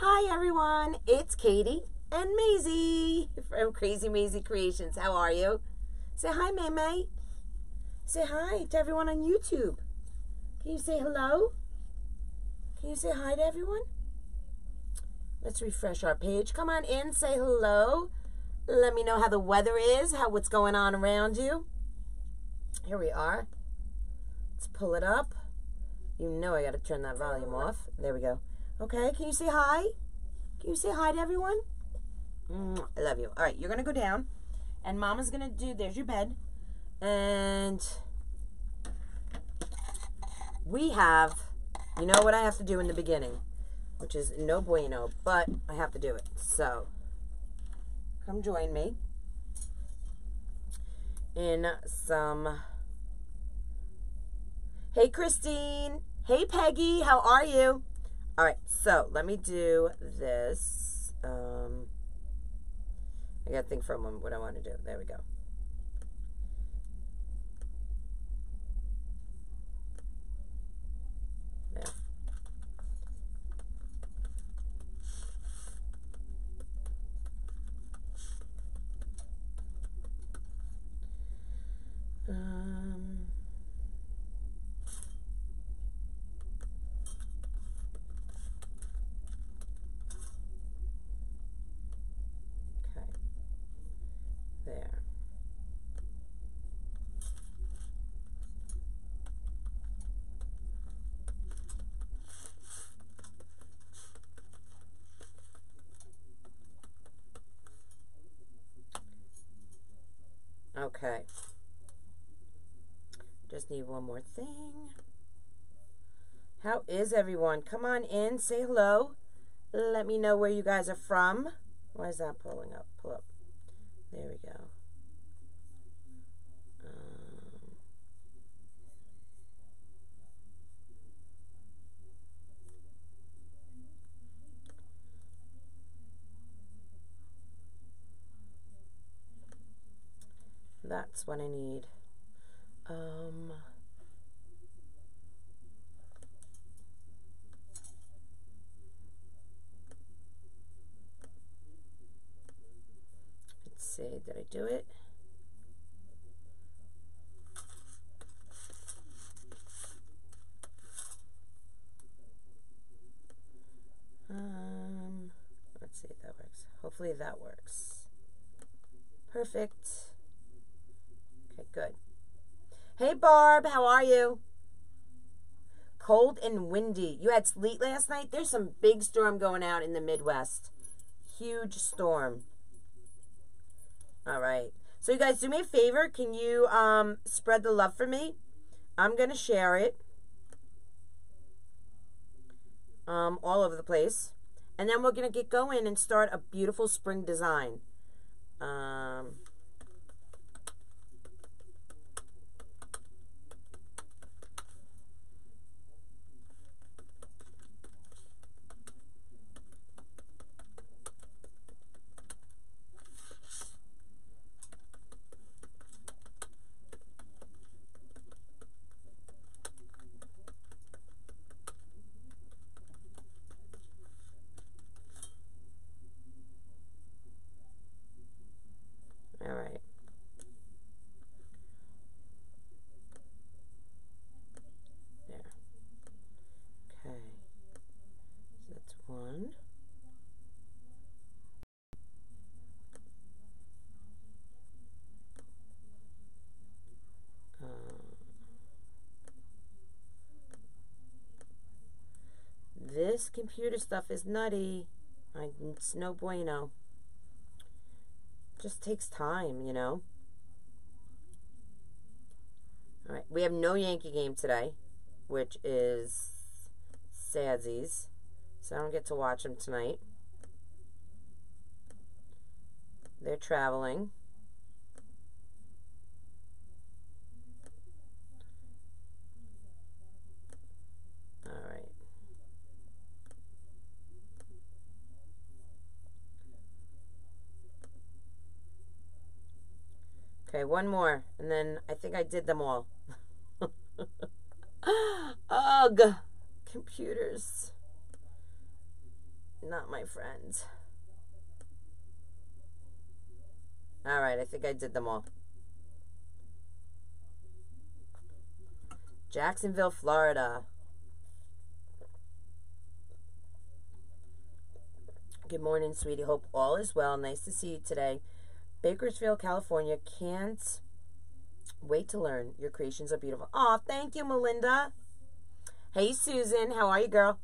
Hi everyone, it's Katie and Mazie from Krazy Mazie Kreations. How are you? Say hi, May. Say hi to everyone on YouTube. Can you say hello? Can you say hi to everyone? Let's refresh our page. Come on in, say hello. Let me know how the weather is, what's going on around you. Here we are. Let's pull it up. You know I got to turn that volume off. There we go. Okay, can you say hi? Can you say hi to everyone? I love you. All right, you're going to go down, and Mama's going to do, there's your bed, and we have, you know what I have to do in the beginning, which is no bueno, but I have to do it. So, come join me in some, hey Christine, hey Peggy, how are you? All right, so let me do this. I got to think for a moment what I want to do. There we go. There. There. Okay. Just need one more thing. How is everyone? Come on in, say hello. Let me know where you guys are from. Why is that pulling up? Pull up. There we go. That's what I need. Let's see, did I do it? Let's see if that works. Hopefully that works. Perfect. Okay, good. Hey Barb, how are you? Cold and windy. You had sleet last night? There's some big storm going out in the Midwest. Huge storm. All right. So you guys, do me a favor. Can you spread the love for me? I'm going to share it all over the place. And then we're going to get going and start a beautiful spring design. All right. There. Okay. So that's one. This computer stuff is nutty. It's no bueno. Just takes time, you know. All right, we have no Yankee game today, which is sadsies. So I don't get to watch them tonight. They're traveling. All right. Okay, one more, and then I think I did them all. Ugh, computers. not my friends. All right, I think I did them all. Jacksonville, Florida. Good morning, sweetie. Hope all is well. Nice to see you today. Bakersfield, California. Can't wait to learn. Your creations are beautiful. Oh, thank you, Melinda. Hey, Susan. How are you, girl?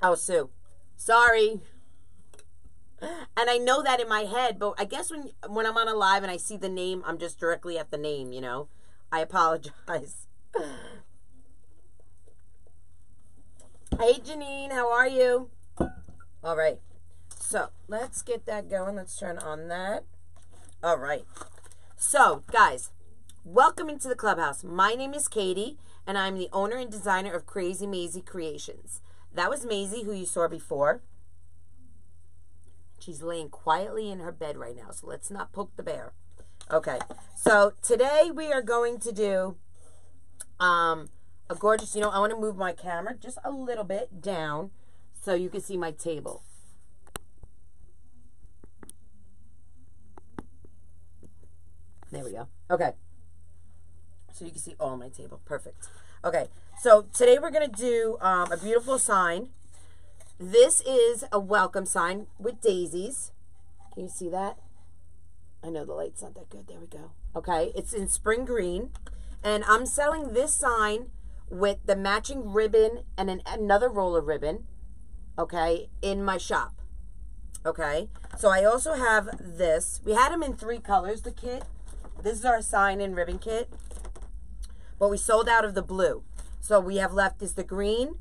Oh, Sue. Sorry. And I know that in my head, but I guess when I'm on a live and I see the name, I'm just directly at the name, you know. I apologize. Hey, Janine. How are you? All right. So, let's get that going. Let's turn on that. All right. So, guys, welcome into the clubhouse. My name is Katie, and I'm the owner and designer of Krazy Mazie Kreations. That was Maisie, who you saw before. She's laying quietly in her bed right now, so let's not poke the bear. Okay, so today we are going to do a gorgeous, you know, I want to move my camera just a little bit down so you can see my table. There we go. Okay, so you can see all my table. Perfect. Okay, so today we're going to do a beautiful sign. This is a welcome sign with daisies. Can you see that? I know the light's not that good. There we go. Okay, it's in spring green. And I'm selling this sign with the matching ribbon and another roll of ribbon, okay, in my shop. Okay, so I also have this. We had them in 3 colors, the kit. This is our sign and ribbon kit. But we sold out of the blue. So we have left is the green,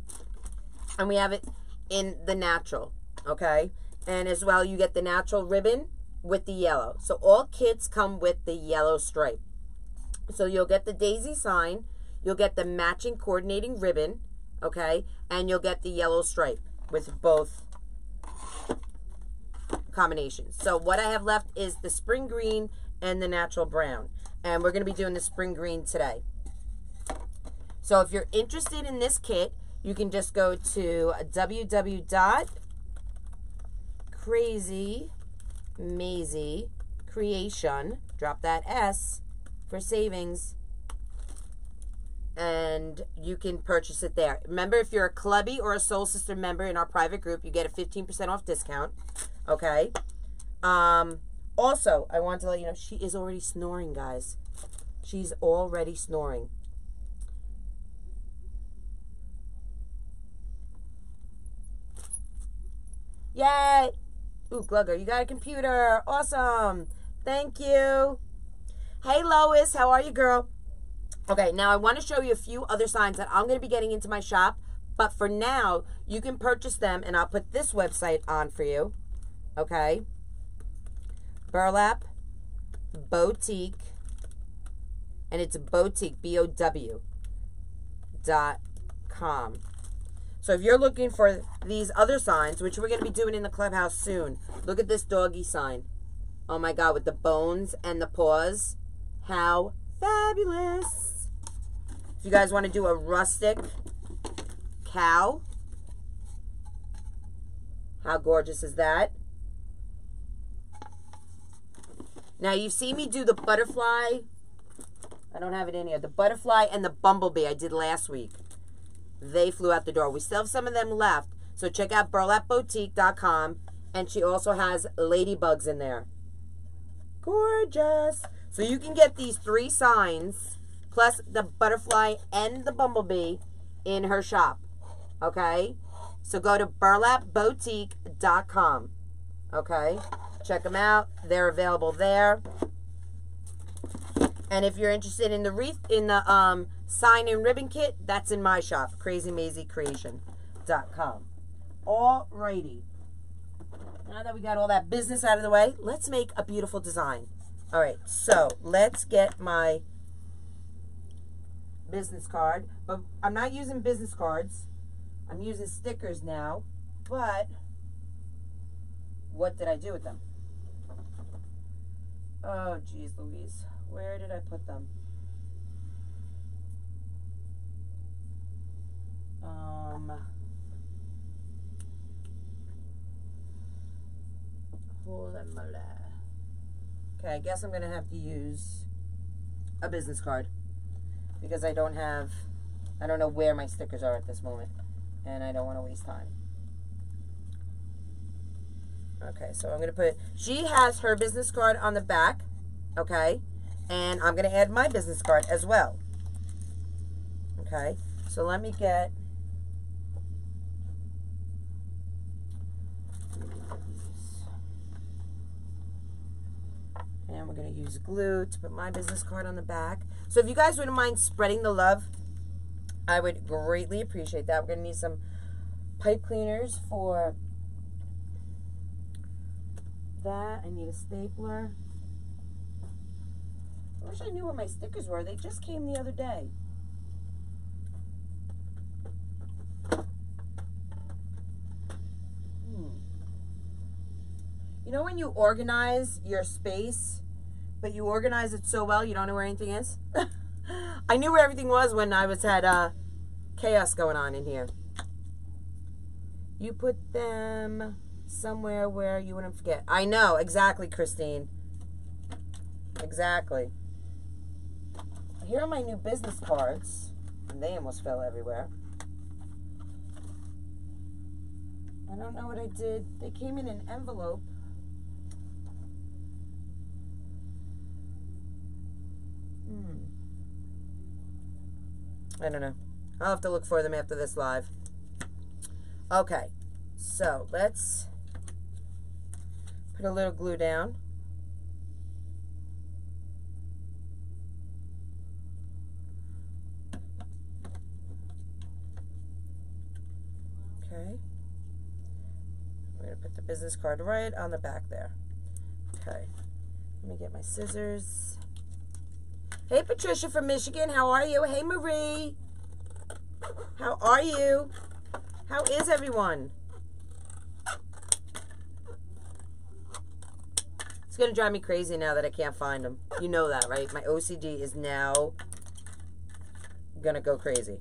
and we have it in the natural, okay? And as well, you get the natural ribbon with the yellow. So all kits come with the yellow stripe. So you'll get the daisy sign, you'll get the matching coordinating ribbon, okay? And you'll get the yellow stripe with both combinations. So what I have left is the spring green and the natural brown. And we're going to be doing the spring green today. So if you're interested in this kit, you can just go to www.Krazy Mazie Kreation, drop that S for savings, and you can purchase it there. Remember, if you're a Clubby or a Soul Sister member in our private group, you get a 15% off discount, okay? Also, I want to let you know, she is already snoring, guys. She's already snoring. Yay! Ooh, Glugger, you got a computer. Awesome. Thank you. Hey, Lois. How are you, girl? Okay, now I want to show you a few other signs that I'm going to be getting into my shop. But for now, you can purchase them, and I'll put this website on for you. Okay? Burlap Boutique. And it's boutique, BOW.com. So if you're looking for these other signs, which we're going to be doing in the clubhouse soon, look at this doggy sign. Oh my God, with the bones and the paws. How fabulous. If you guys want to do a rustic cow, how gorgeous is that? Now you've seen me do the butterfly. I don't have it in here. The butterfly and the bumblebee I did last week. They flew out the door. We still have some of them left. So check out burlapboutique.com. And she also has ladybugs in there. Gorgeous. So you can get these 3 signs, plus the butterfly and the bumblebee in her shop. Okay? So go to burlapboutique.com. Okay? Check them out. They're available there. And if you're interested in the sign and ribbon kit, that's in my shop, KrazyMazieCreation.com. Alrighty. Now that we got all that business out of the way, let's make a beautiful design. Alright, so let's get my business card. But I'm not using business cards. I'm using stickers now. But what did I do with them? Oh, geez, Louise. Where did I put them? Okay, I guess I'm going to have to use a business card because I don't know where my stickers are at this moment, and I don't want to waste time. Okay, so I'm going to put, she has her business card on the back, okay, and I'm going to add my business card as well. Okay, so let me get and we're going to use glue to put my business card on the back. So if you guys wouldn't mind spreading the love, I would greatly appreciate that. We're going to need some pipe cleaners for that. I need a stapler. I wish I knew where my stickers were. They just came the other day. You know when you organize your space, but you organize it so well you don't know where anything is? I knew where everything was when I had chaos going on in here. You put them somewhere where you wouldn't forget. I know, exactly, Christine. Exactly. Here are my new business cards, and they almost fell everywhere. I don't know what I did. They came in an envelope. I don't know. I'll have to look for them after this live. Okay, so let's put a little glue down. Okay. I'm going to put the business card right on the back there. Okay. Let me get my scissors. Hey, Patricia from Michigan. How are you? Hey, Marie. How are you? How is everyone? It's going to drive me crazy now that I can't find them. You know that, right? My OCD is now going to go crazy.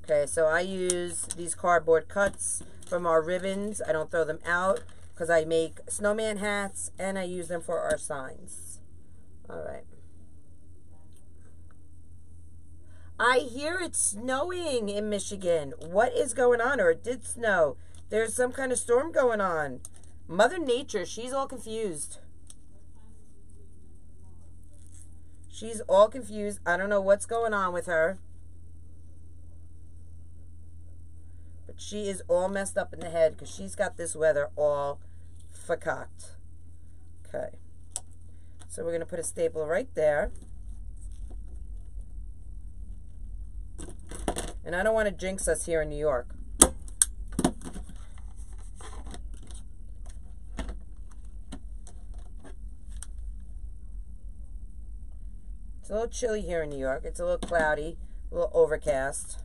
Okay, so I use these cardboard cuts from our ribbons. I don't throw them out because I make snowman hats and I use them for our signs. All right. I hear it's snowing in Michigan. What is going on? Or it did snow. There's some kind of storm going on. Mother Nature, she's all confused. She's all confused. I don't know what's going on with her. But she is all messed up in the head because she's got this weather all fucked. Okay. So we're going to put a staple right there. And I don't want to jinx us here in New York. It's a little chilly here in New York. It's a little cloudy, a little overcast.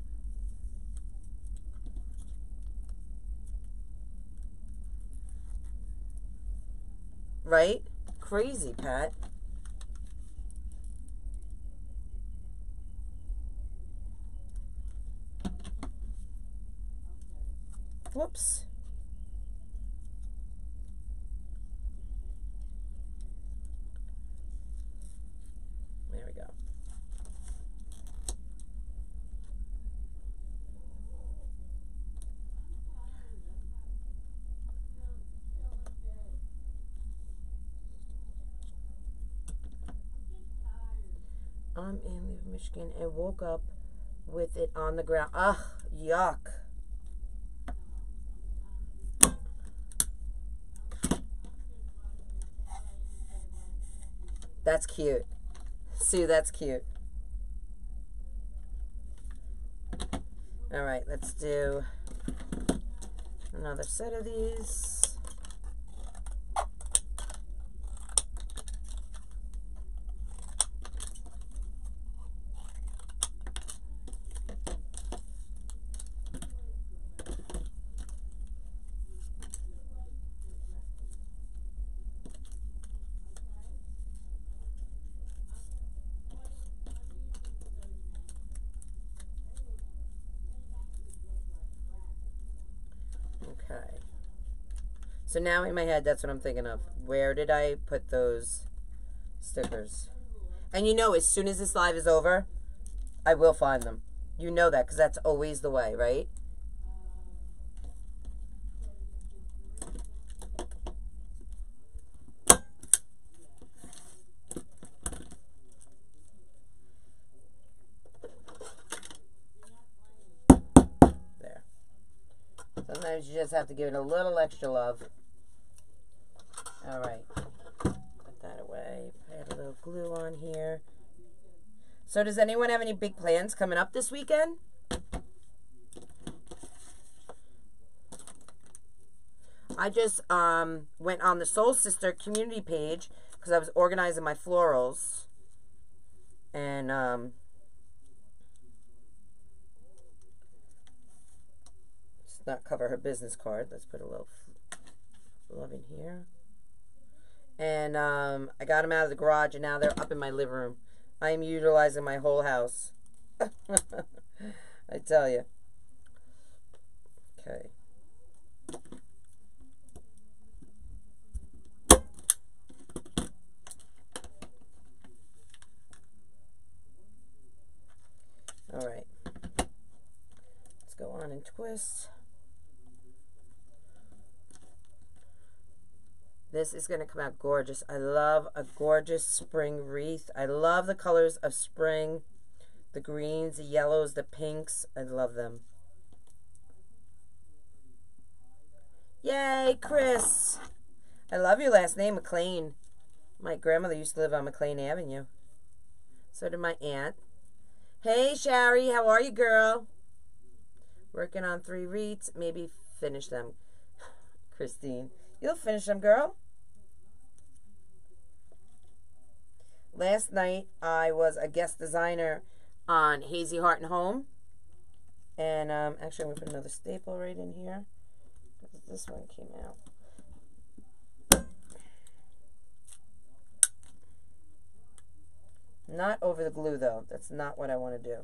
Right? Crazy, Pat. Whoops. There we go. I'm in Michigan and woke up with it on the ground. Ugh, yuck. That's cute. Sue, that's cute. All right, let's do another set of these. Okay. So now in my head, that's what I'm thinking of. Where did I put those stickers? And you know, as soon as this live is over, I will find them. You know that, because that's always the way, right? There. Sometimes you just have to give it a little extra love. All right. Put that away. Add a little glue on here. So does anyone have any big plans coming up this weekend? I just went on the Soul Sister community page because I was organizing my florals. And let's not cover her business card. Let's put a little love in here. And I got them out of the garage, and now they're up in my living room. I am utilizing my whole house. I tell you. Okay. All right. Let's go on and twist. This is going to come out gorgeous. I love a gorgeous spring wreath. I love the colors of spring. The greens, the yellows, the pinks. I love them. Yay, Chris. I love your last name, McLean. My grandmother used to live on McLean Avenue. So did my aunt. Hey, Shari. How are you, girl? Working on 3 wreaths. Maybe finish them. Christine. You'll finish them, girl. Last night, I was a guest designer on Hazy Heart and Home. And actually, I'm going to put another staple right in here. This one came out. Not over the glue, though. That's not what I want to do.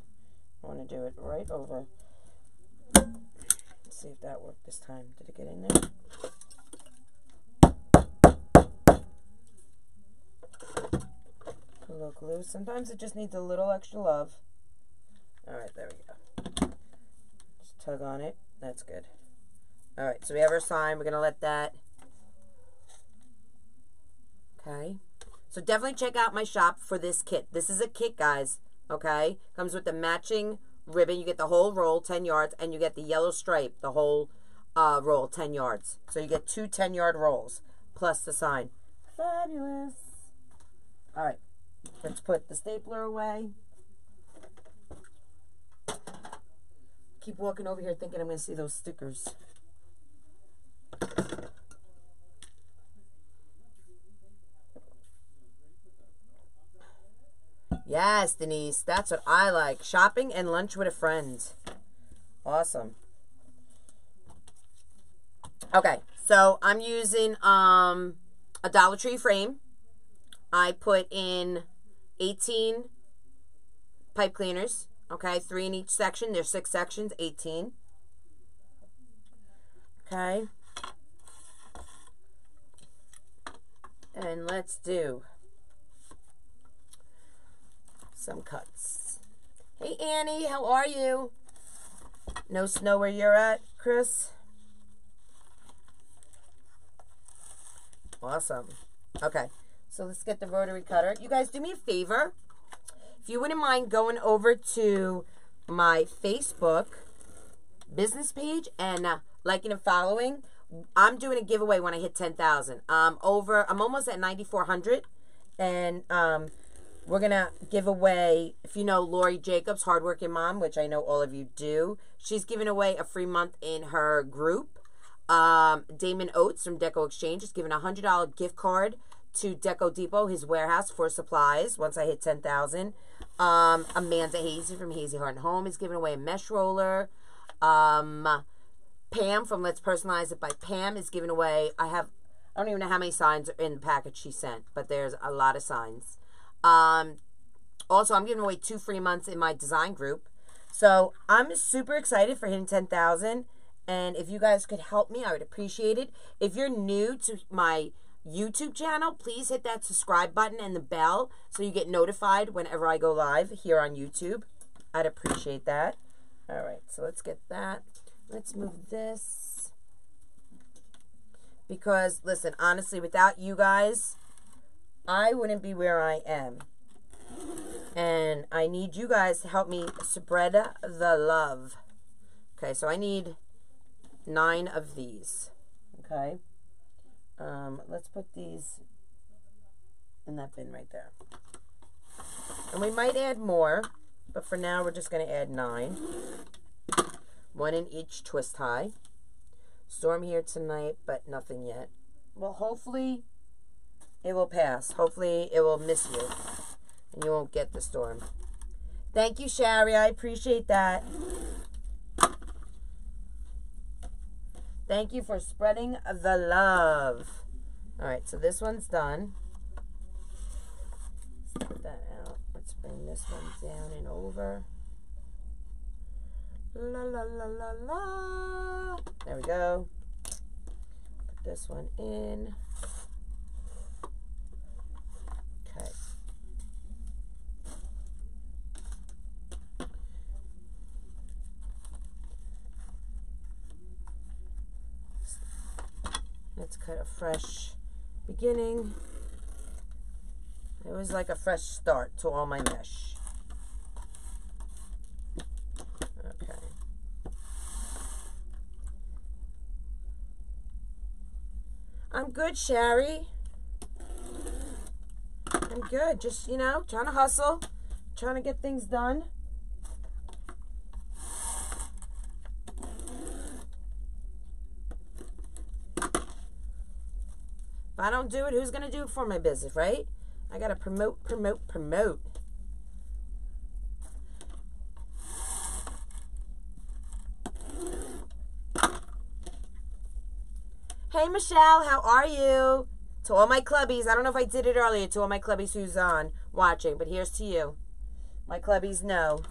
I want to do it right over. Let's see if that worked this time. Did it get in there? A little glue. Sometimes it just needs a little extra love. Alright, there we go. Just tug on it. That's good. Alright, so we have our sign. We're going to let that. Okay. So definitely check out my shop for this kit. This is a kit, guys. Okay. Comes with the matching ribbon. You get the whole roll, 10 yards, and you get the yellow stripe, the whole roll, 10 yards. So you get 2 10-yard rolls plus the sign. Fabulous. Alright. Let's put the stapler away. Keep walking over here thinking I'm going to see those stickers. Yes, Denise. That's what I like. Shopping and lunch with a friend. Awesome. Okay. So I'm using a Dollar Tree frame. I put in 18 pipe cleaners, okay, 3 in each section. There's 6 sections, 18. Okay. And let's do some cuts. Hey, Annie, how are you? No snow where you're at, Chris? Awesome. Okay. So let's get the rotary cutter. You guys, do me a favor. If you wouldn't mind going over to my Facebook business page and liking and following. I'm doing a giveaway when I hit 10,000. I'm almost at 9,400. And we're going to give away, if you know Lori Jacobs, Hardworking Mom, which I know all of you do. She's giving away a free month in her group. Damon Oates from Deco Exchange is giving a $100 gift card to Deco Depot, his warehouse, for supplies once I hit 10,000. Amanda Hazy from Hazy Heart and Home is giving away a mesh roller. Pam from Let's Personalize It by Pam is giving away, I don't even know how many signs are in the package she sent, but there's a lot of signs. Also, I'm giving away 2 free months in my design group. So I'm super excited for hitting 10,000. And if you guys could help me, I would appreciate it. If you're new to my YouTube channel, please hit that subscribe button and the bell so you get notified whenever I go live here on YouTube. I'd appreciate that. All right, so let's get that. Let's move this. Because, listen, honestly, without you guys, I wouldn't be where I am. And I need you guys to help me spread the love. Okay, so I need 9 of these. Okay. Let's put these in that bin right there. And we might add more, but for now we're just going to add 9. 1 in each twist tie. Storm here tonight, but nothing yet. Well, hopefully it will pass. Hopefully it will miss you and you won't get the storm. Thank you, Shari. I appreciate that. Thank you for spreading the love. All right, so this one's done. Let's put that out. Let's bring this one down and over. La, la, la, la, la. There we go. Put this one in. Okay. Let's cut a fresh beginning. It was like a fresh start to all my mesh. Okay. I'm good, Shari. I'm good. Just, you know, trying to hustle. Trying to get things done. If I don't do it, who's going to do it for my business, right? I got to promote, promote, promote. Hey, Michelle, how are you? To all my clubbies, I don't know if I did it earlier, to all my clubbies who's on watching, but here's to you. My clubbies know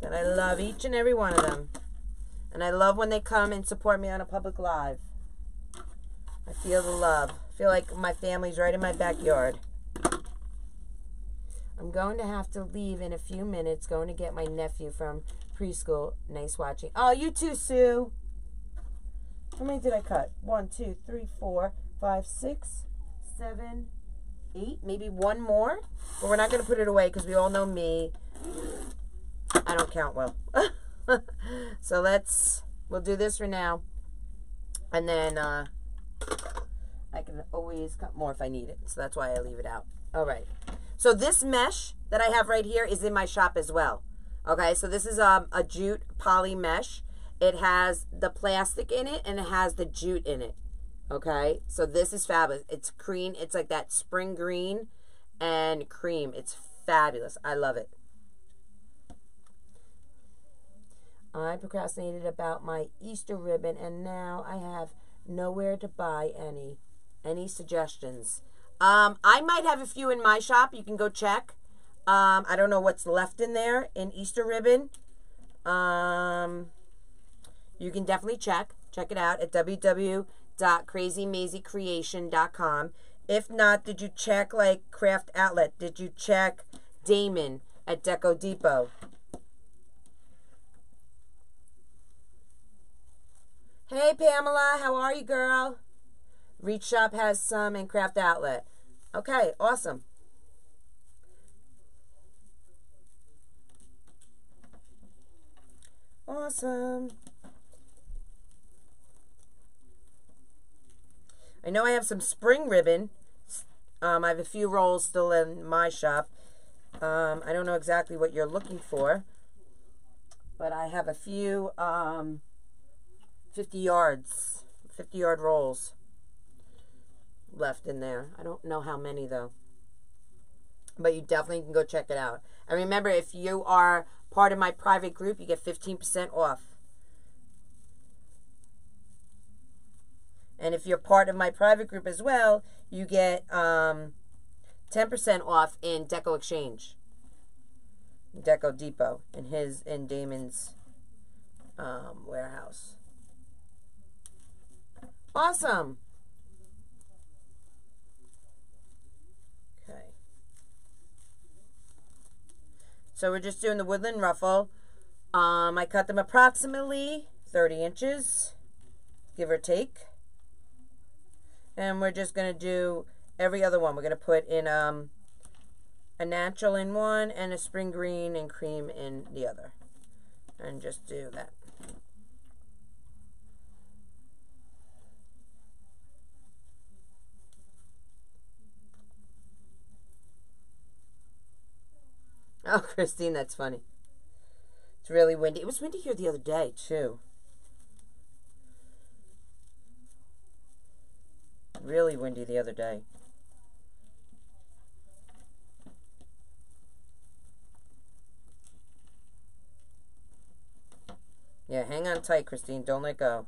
that I love each and every one of them. And I love when they come and support me on a public live. I feel the love. I feel like my family's right in my backyard. I'm going to have to leave in a few minutes, going to get my nephew from preschool. Nice watching. Oh, you too, Sue. How many did I cut? 1, 2, 3, 4, 5, 6, 7, 8. Maybe one more. But we're not going to put it away because we all know me. I don't count well. So we'll do this for now. And then I can always cut more if I need it. So that's why I leave it out. All right. So this mesh that I have right here is in my shop as well. Okay, so this is a jute poly mesh. It has the plastic in it and it has the jute in it. Okay, so this is fabulous. It's cream. It's like that spring green and cream. It's fabulous. I love it. I procrastinated about my Easter ribbon and now I have nowhere to buy any. Any suggestions? I might have a few in my shop. You can go check. I don't know what's left in there in Easter ribbon. You can definitely check it out at www.KrazyMazieKreation.com. If not, did you check like Craft Outlet? Did you check Damon at Deco Depot? Hey Pamela, how are you, girl? Reach Shop has some in Craft Outlet. Okay, awesome. Awesome. I know I have some spring ribbon. I have a few rolls still in my shop. I don't know exactly what you're looking for, but I have a few 50-yard rolls left in there. I don't know how many though, but you definitely can go check it out. And remember, if you are part of my private group, you get 15% off. And if you're part of my private group as well, you get 10% off in Deco Exchange, Deco Depot, in Damon's warehouse. Awesome. Okay. So we're just doing the woodland ruffle. I cut them approximately 30 inches, give or take. And we're just going to do every other one. We're going to put in a natural in one and a spring green and cream in the other. And just do that. Oh, Christine, that's funny. It's really windy. It was windy here the other day, too. Really windy the other day. Yeah, hang on tight, Christine. Don't let go.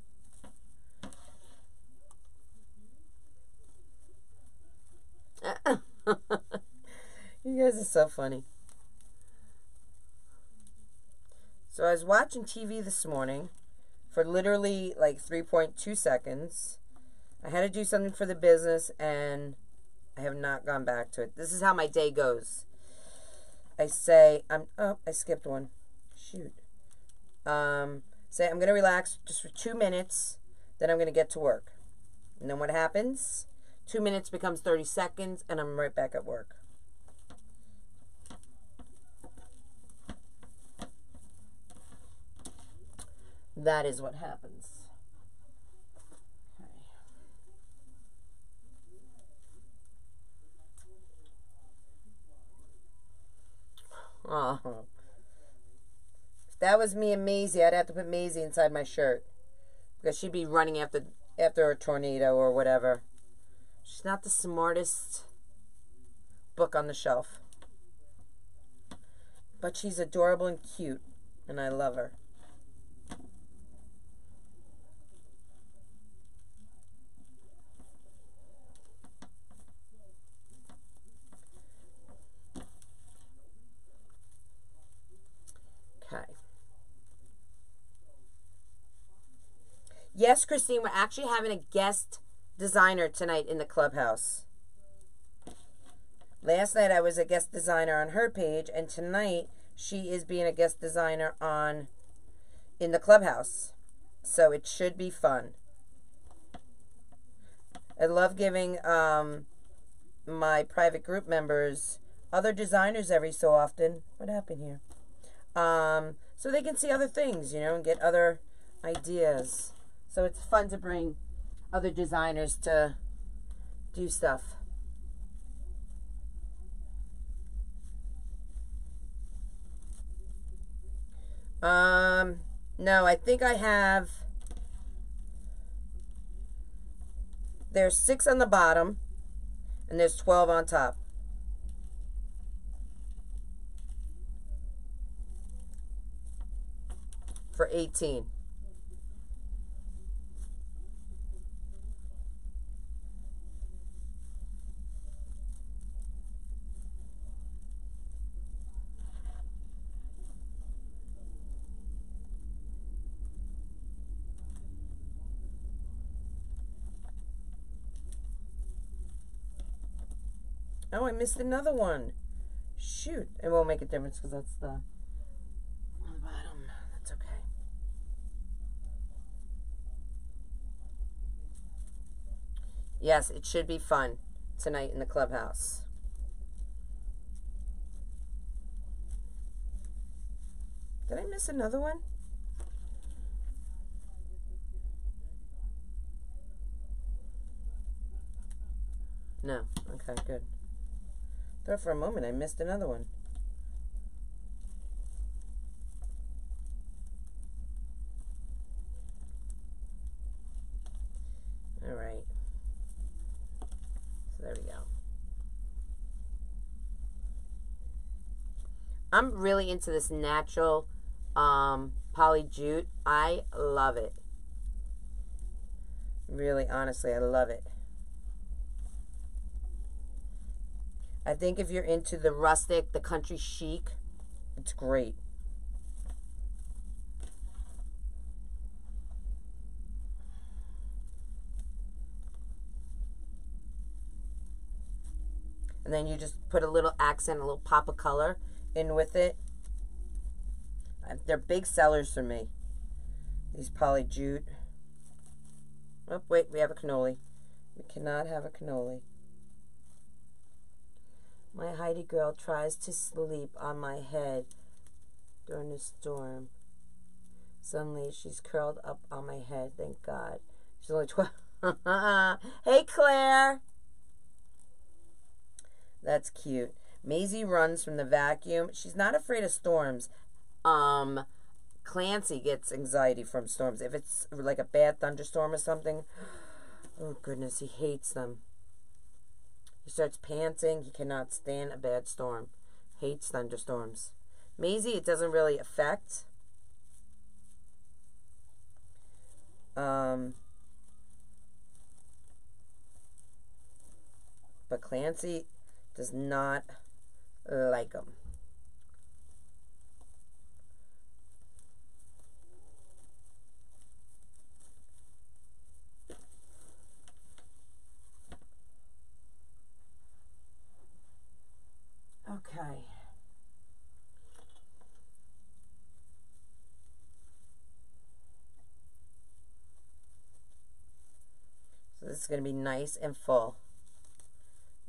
You guys are so funny. So I was watching TV this morning for literally like 3.2 seconds. I had to do something for the business, and I have not gone back to it. This is how my day goes. I say, oh, I skipped one. Shoot. Say, I'm going to relax just for 2 minutes, then I'm going to get to work. And then what happens? 2 minutes becomes 30 seconds, and I'm right back at work. That is what happens. Oh. If that was me and Maisie, I'd have to put Maisie inside my shirt. Because she'd be running after a tornado or whatever. She's not the smartest book on the shelf. But she's adorable and cute. And I love her. Okay. Yes, Christine, we're actually having a guest designer tonight in the clubhouse. Last night I was a guest designer on her page, and tonight she is being a guest designer in the clubhouse. So it should be fun. I love giving my private group members other designers every so often. What happened here? So they can see other things, you know, and get other ideas. So it's fun to bring other designers to do stuff. No, I think I have, there's 6 on the bottom, and there's 12 on top. For 18. Oh, I missed another one. Shoot. It won't make a difference because that's the on the bottom. That's okay. Yes, it should be fun tonight in the clubhouse. Did I miss another one? No. Okay, good. Thought for a moment I missed another one. All right. So there we go. I'm really into this natural poly jute. I love it. Really, honestly, I love it. I think if you're into the rustic, the country chic, it's great. And then you just put a little accent, a little pop of color in with it. They're big sellers for me, these poly jute. Oh, wait, we have a cannoli. We cannot have a cannoli. My Heidi girl tries to sleep on my head during the storm. Suddenly, she's curled up on my head. Thank God. She's only 12. Hey, Claire. That's cute. Maisie runs from the vacuum. She's not afraid of storms. Clancy gets anxiety from storms. If it's like a bad thunderstorm or something, oh goodness, he hates them. He starts panting. He cannot stand a bad storm. Hates thunderstorms. Maisie, it doesn't really affect. But Clancy does not like them. Okay. So this is going to be nice and full,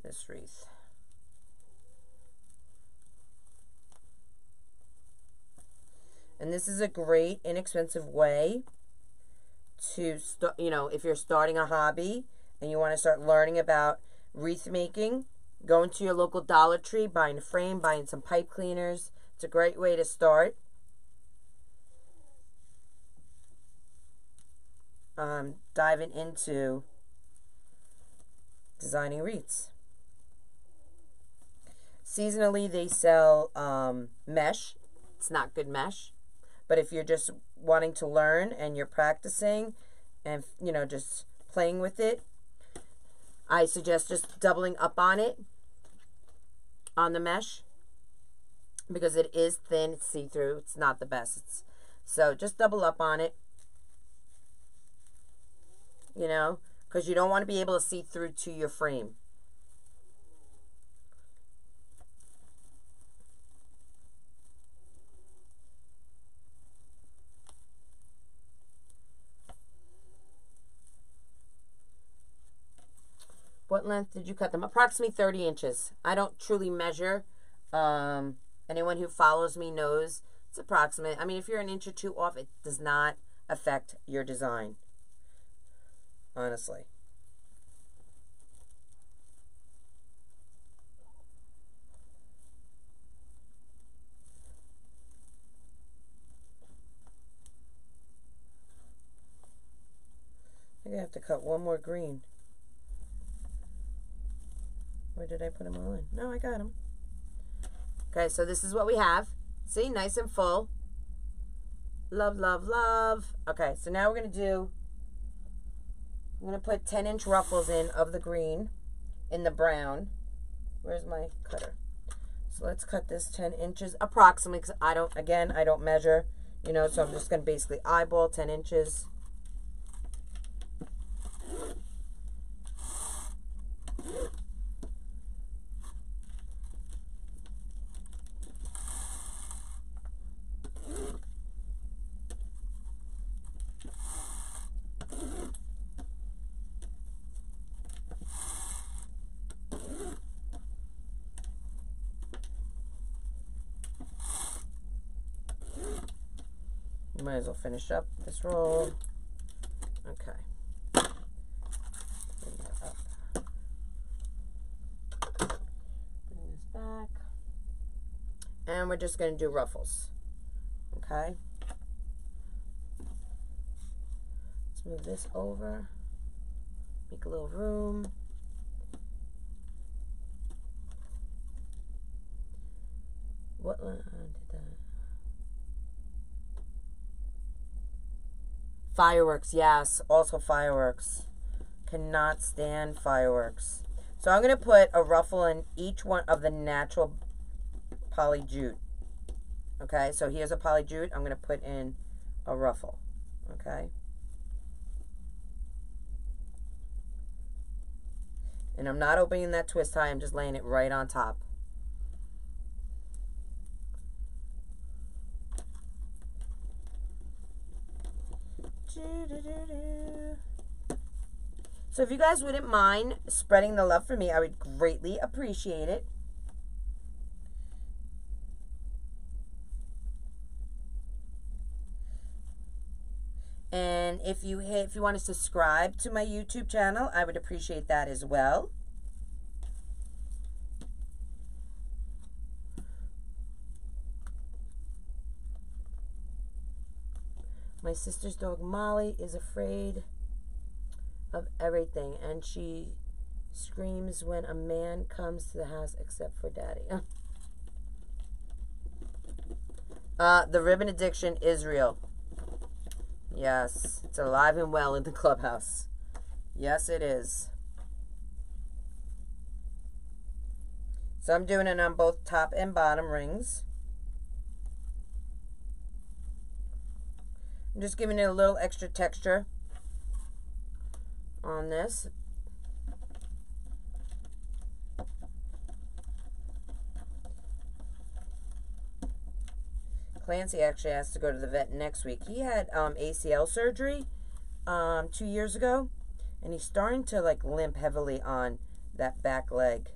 this wreath. And this is a great, inexpensive way to start, you know, if you're starting a hobby and you want to start learning about wreath making, going to your local Dollar Tree, buying a frame, buying some pipe cleaners. It's a great way to start. Diving into designing wreaths. Seasonally, they sell mesh. It's not good mesh. But if you're just wanting to learn and you're practicing and, you know, just playing with it, I suggest just doubling up on it, on the mesh, because it is thin, it's see-through, it's not the best. So just double up on it, you know, because you don't want to be able to see through to your frame. What length did you cut them? Approximately 30 inches. I don't truly measure. Anyone who follows me knows it's approximate. I mean, if you're an inch or two off, it does not affect your design. Honestly. I think I have to cut one more green. Where did I put them all in? No, I got them. Okay, so this is what we have. See, nice and full. Love, love, love. Okay, so now we're going to do, I'm going to put 10-inch ruffles in of the green in the brown. Where's my cutter? So let's cut this 10 inches approximately, because I don't measure, you know, so I'm just going to basically eyeball 10 inches. Might as well finish up this roll. Okay. Bring that up. Bring this back. And we're just going to do ruffles. Okay. Let's move this over. Make a little room. What did that? Fireworks, yes. Also fireworks. Cannot stand fireworks. So I'm going to put a ruffle in each one of the natural poly jute. Okay, so here's a poly jute. I'm going to put in a ruffle. Okay. And I'm not opening that twist tie. I'm just laying it right on top. So if you guys wouldn't mind spreading the love for me, I would greatly appreciate it. And if you want to subscribe to my YouTube channel, I would appreciate that as well. My sister's dog Molly is afraid of everything, and she screams when a man comes to the house except for Daddy. The ribbon addiction is real. Yes, it's alive and well in the clubhouse. Yes, it is. So I'm doing it on both top and bottom rings. I'm just giving it a little extra texture on this. Clancy actually has to go to the vet next week. He had ACL surgery 2 years ago, and he's starting to like limp heavily on that back leg.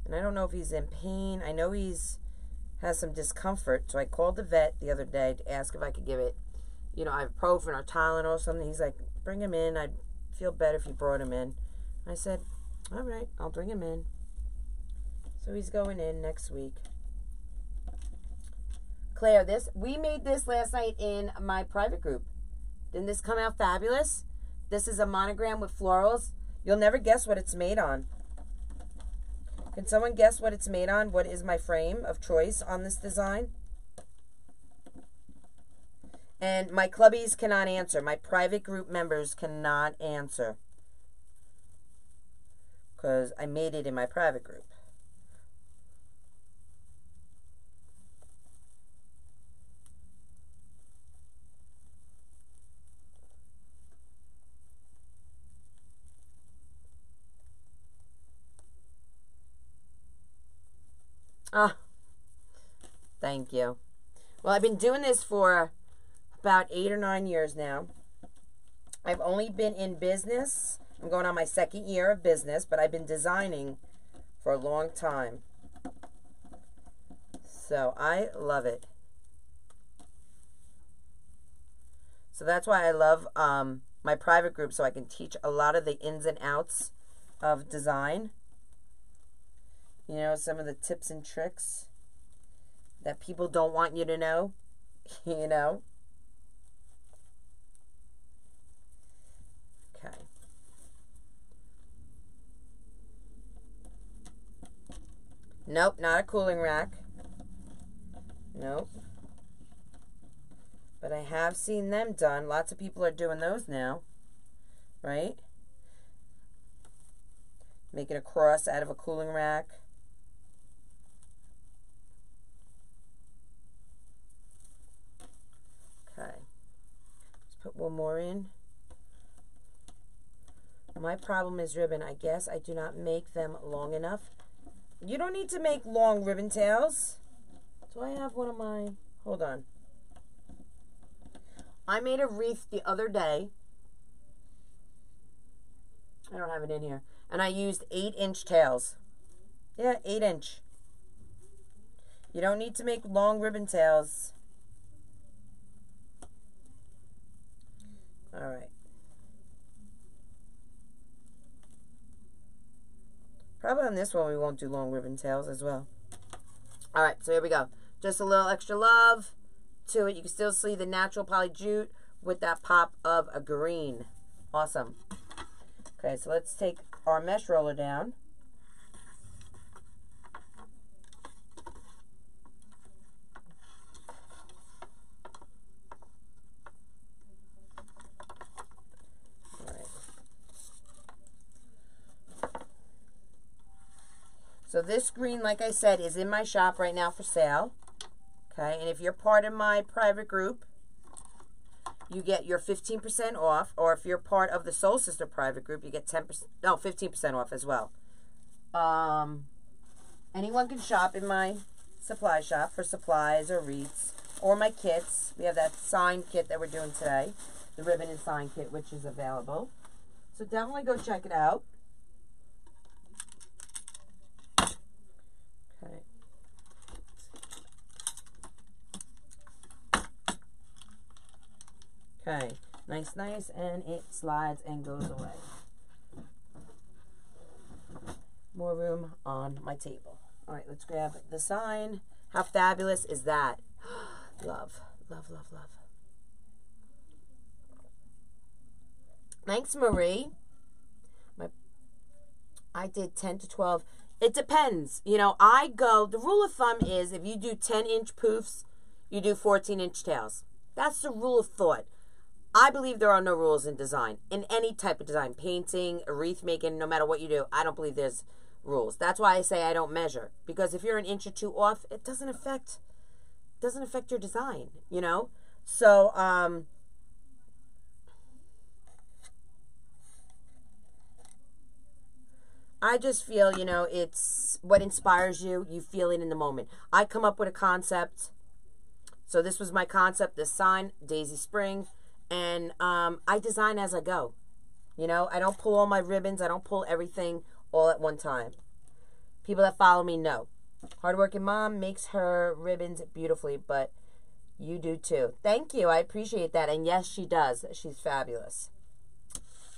And I don't know if he's in pain. I know has some discomfort. So I called the vet the other day to ask if I could give it, you know, ibuprofen or Tylenol or something. He's like, bring him in. I'd feel better if you brought him in. I said, all right, I'll bring him in. So he's going in next week. Claire, we made this last night in my private group. Didn't this come out fabulous? This is a monogram with florals. You'll never guess what it's made on. Can someone guess what it's made on? What is my frame of choice on this design? And my clubbies cannot answer. My private group members cannot answer. Because I made it in my private group. Ah, thank you. Well, I've been doing this for about 8 or 9 years now. I've only been in business. I'm going on my 2nd year of business, but I've been designing for a long time. So I love it. So that's why I love my private group, so I can teach a lot of the ins and outs of design. You know, some of the tips and tricks that people don't want you to know, you know. Okay. Nope, not a cooling rack. Nope. But I have seen them done. Lots of people are doing those now, right? Making a cross out of a cooling rack. Okay. Let's put one more in. My problem is ribbon. I guess I do not make them long enough. You don't need to make long ribbon tails. Do I have one of mine? Hold on. I made a wreath the other day. I don't have it in here. And I used 8-inch tails. Yeah, 8-inch. You don't need to make long ribbon tails. All right. Probably on this one we won't do long ribbon tails as well. All right, so here we go. Just a little extra love to it. You can still see the natural poly jute with that pop of a green. Awesome. Okay, so let's take our mesh roller down. So this green, like I said, is in my shop right now for sale. Okay, and if you're part of my private group, you get your 15% off, or if you're part of the Soul Sister private group, you get 10%, no, 15% off as well. Anyone can shop in my supply shop for supplies or wreaths, or my kits. We have that sign kit that we're doing today, the ribbon and sign kit, which is available. So definitely go check it out. Okay. Okay, nice, nice, and it slides and goes away. More room on my table. All right, let's grab the sign. How fabulous is that? Love, love, love, love. Thanks, Marie. I did 10 to 12. It depends. You know, the rule of thumb is if you do 10-inch poofs, you do 14-inch tails. That's the rule of thought. I believe there are no rules in design. In any type of design, painting, wreath making, no matter what you do, I don't believe there's rules. That's why I say I don't measure. Because if you're an inch or two off, it doesn't affect your design, you know? So, I just feel, you know, it's what inspires you. You feel it in the moment. I come up with a concept. So this was my concept, this sign, Daisy Spring. And I design as I go. You know, I don't pull all my ribbons. I don't pull everything all at one time. People that follow me know. Hardworking mom makes her ribbons beautifully, but you do too. Thank you. I appreciate that. And yes, she does. She's fabulous.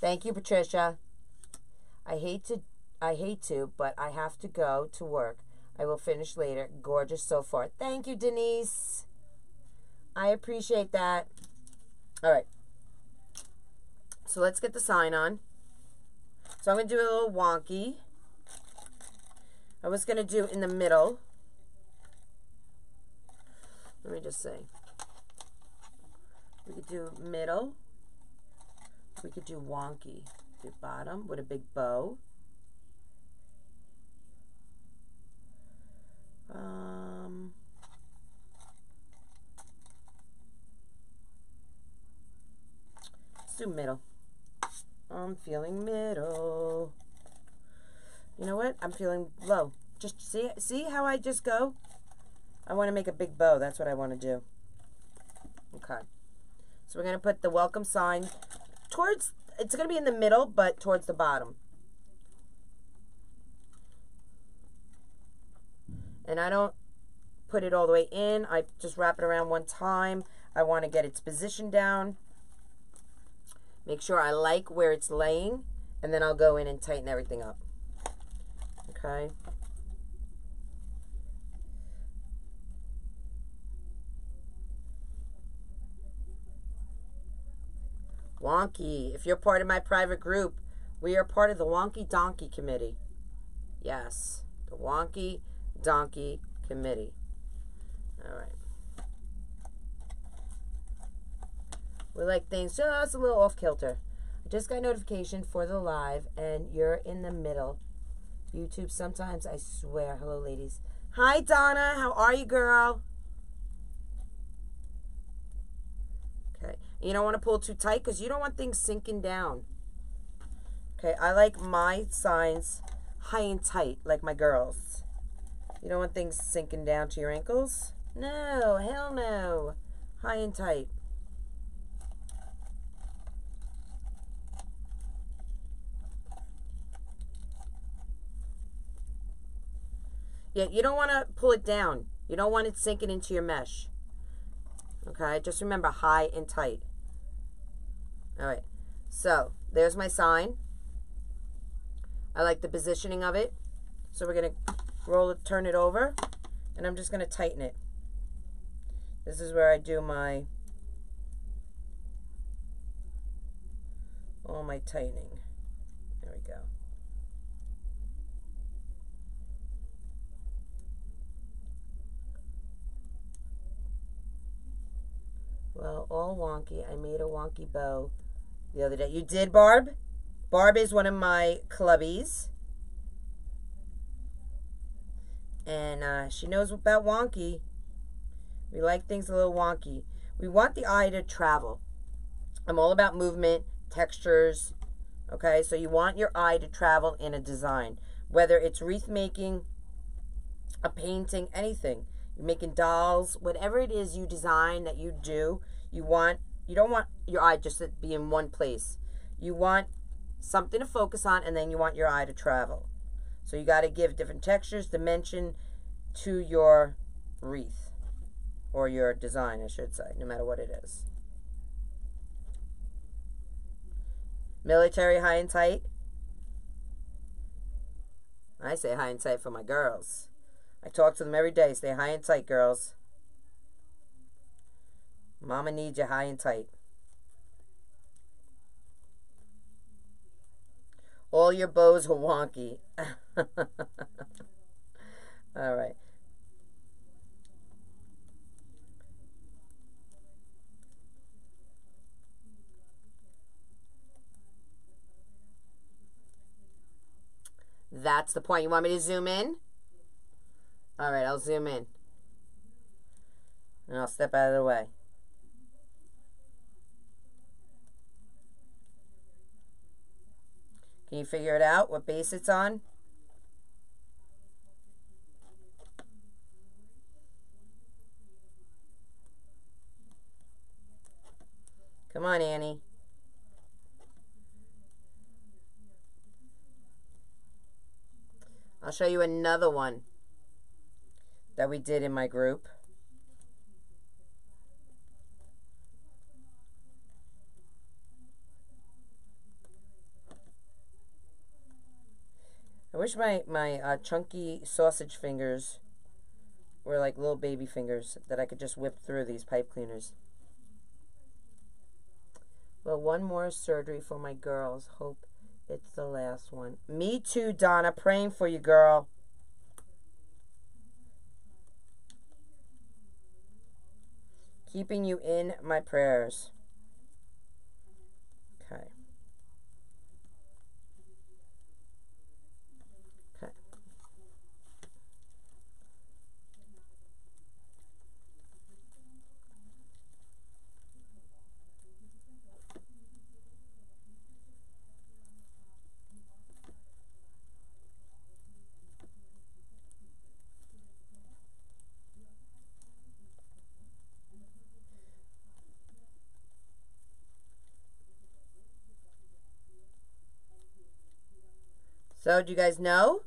Thank you, Patricia. I hate to, but I have to go to work. I will finish later. Gorgeous so far. Thank you, Denise. I appreciate that. All right. So let's get the sign on. So I'm going to do a little wonky. I was going to do in the middle. Let me just say. We could do middle. We could do wonky. Do bottom with a big bow. Let's do middle. I'm feeling middle. You know what? I'm feeling low. Just see how I just go? I want to make a big bow. That's what I want to do. Okay. So we're going to put the welcome sign towards, it's going to be in the middle, but towards the bottom. And I don't put it all the way in. I just wrap it around one time. I want to get its position down. Make sure I like where it's laying. And then I'll go in and tighten everything up. Okay. Wonky. If you're part of my private group, we are part of the Wonky Donkey Committee. Yes. The Wonky Donkey Committee. All right. We like things just a little off kilter. I just got notification for the live, and you're in the middle. YouTube, sometimes I swear. Hello, ladies. Hi, Donna. How are you, girl? Okay. You don't want to pull too tight because you don't want things sinking down. Okay. I like my signs high and tight, like my girls. You don't want things sinking down to your ankles? No, hell no. High and tight. Yeah, you don't want to pull it down. You don't want it sinking into your mesh. Okay, just remember high and tight. All right, so there's my sign. I like the positioning of it. So we're going to roll it, turn it over, and I'm just going to tighten it. This is where I do all my tightening. There we go. Well, all wonky. I made a wonky bow the other day. You did, Barb? Barb is one of my clubbies. And she knows about wonky. We like things a little wonky. We want the eye to travel. I'm all about movement, textures. Okay, so you want your eye to travel in a design. Whether it's wreath making, a painting, anything. You're making dolls, whatever it is you design that you do, you don't want your eye just to be in one place. You want something to focus on, and then you want your eye to travel. So you got to give different textures, dimension to your wreath, or your design, I should say, no matter what it is. Military high and tight. I say high and tight for my girls. I talk to them every day. Stay high and tight, girls. Mama needs you high and tight. All your bows are wonky. All right. That's the point. You want me to zoom in? All right, I'll zoom in. And I'll step out of the way. Can you figure it out, what base it's on? Come on, Annie. I'll show you another one that we did in my group. I wish my chunky sausage fingers were like little baby fingers that I could just whip through these pipe cleaners. Well, one more surgery for my girls. Hope it's the last one. Me too, Donna. Praying for you, girl. Keeping you in my prayers. Okay. Okay. So, do you guys know?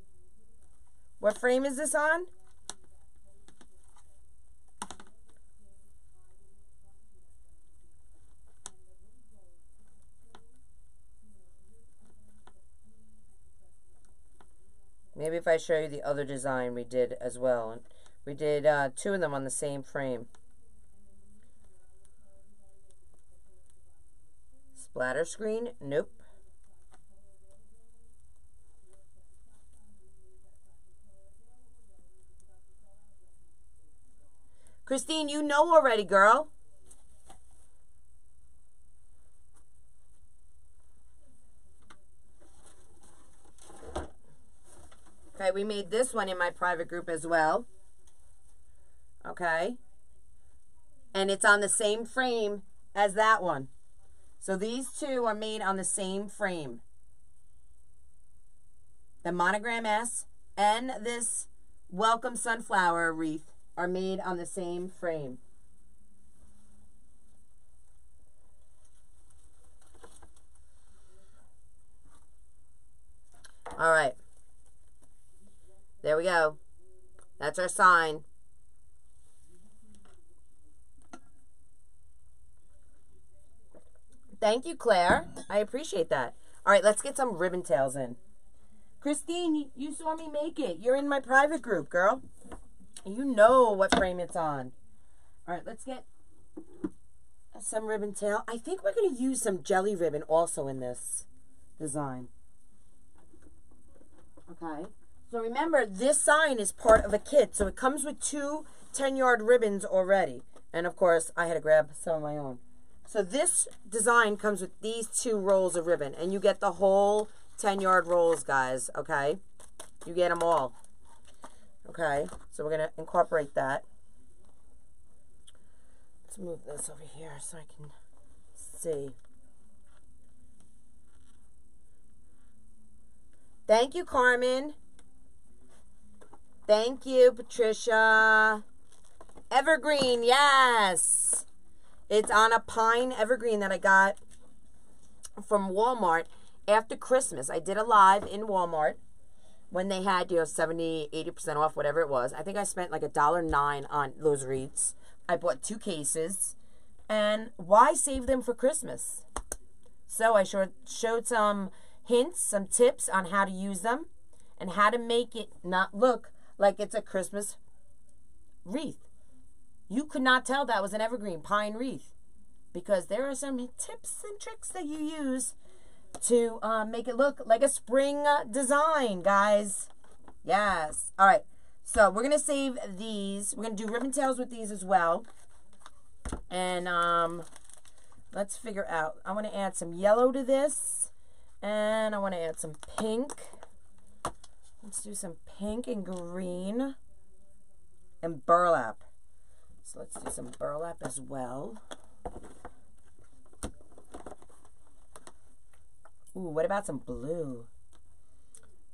What frame is this on? Maybe if I show you the other design we did as well. We did 2 of them on the same frame. Splatter screen? Nope. Christine, you know already, girl. Okay, we made this one in my private group as well. Okay. And it's on the same frame as that one. So these two are made on the same frame. The Monogram S and this Welcome Sunflower wreath are made on the same frame. All right. There we go. That's our sign. Thank you, Claire. I appreciate that. All right, let's get some ribbon tails in. Christine, you saw me make it. You're in my private group, girl. You know what frame it's on. All right, let's get some ribbon tail. I think we're going to use some jelly ribbon also in this design. Okay. So remember, this sign is part of a kit. So it comes with 2 10-yard ribbons already. And, of course, I had to grab some of my own. So this design comes with these 2 rolls of ribbon. And you get the whole 10-yard rolls, guys. Okay? You get them all. Okay? So we're going to incorporate that. Let's move this over here so I can see. Thank you, Carmen. Thank you, Patricia. Evergreen, yes. It's on a pine evergreen that I got from Walmart after Christmas. I did a live in Walmart when they had, 70, 80% off, whatever it was. I think I spent like $1.09 on those wreaths. I bought 2 cases. And why save them for Christmas? So I showed some hints, some tips on how to use them and how to make it not look like it's a Christmas wreath. You could not tell that was an evergreen pine wreath because there are some tips and tricks that you use to make it look like a spring design, guys. Yes. All right. So we're going to save these. We're going to do ribbon tails with these as well. And let's figure out. I want to add some yellow to this. And I want to add some pink. Let's do some pink and green. And burlap. So let's do some burlap as well. Ooh, what about some blue?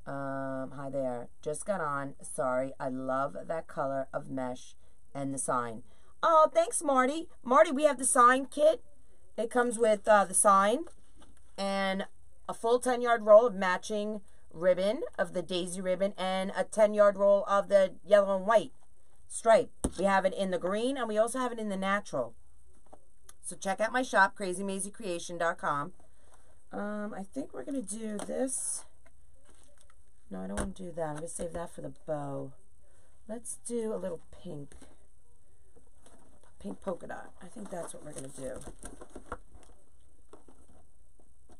Hi there. Just got on. Sorry. I love that color of mesh and the sign. Oh, thanks, Marty. Marty, we have the sign kit. It comes with the sign and a full 10-yard roll of matching ribbon of the daisy ribbon and a 10-yard roll of the yellow and white stripe. We have it in the green and we also have it in the natural. So check out my shop, KrazyMazieCreation.com. I think we're going to do this. No, I don't want to do that. I'm going to save that for the bow. Let's do a little pink. Pink polka dot. I think that's what we're going to do.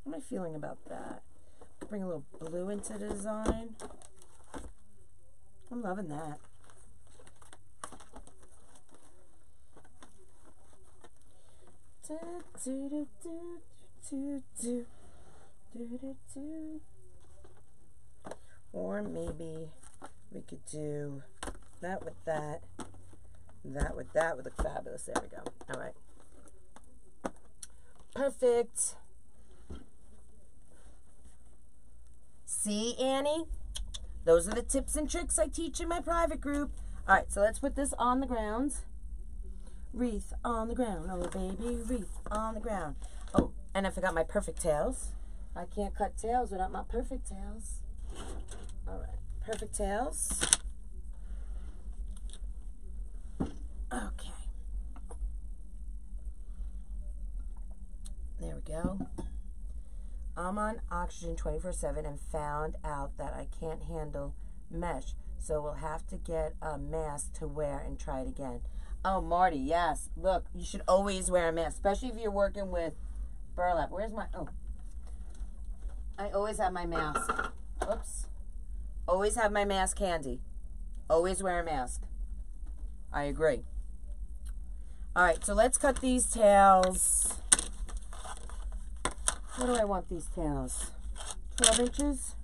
What am I feeling about that? Bring a little blue into the design. I'm loving that. Or maybe we could do that with that. That with that would look fabulous. There we go. All right. Perfect. See, Annie? Those are the tips and tricks I teach in my private group. All right, so let's put this on the ground. Wreath on the ground. Oh, baby, wreath on the ground. Oh, and I forgot my perfect tails. I can't cut tails without my perfect tails. All right, perfect tails. Okay. There we go. I'm on oxygen 24/7 and found out that I can't handle mesh. So we'll have to get a mask to wear and try it again. Oh, Marty, yes. Look, you should always wear a mask, especially if you're working with burlap. Where's my... Oh. I always have my mask. Oops. Always have my mask handy. Always wear a mask. I agree. All right, so let's cut these tails. What do I want these tails? 12 inches?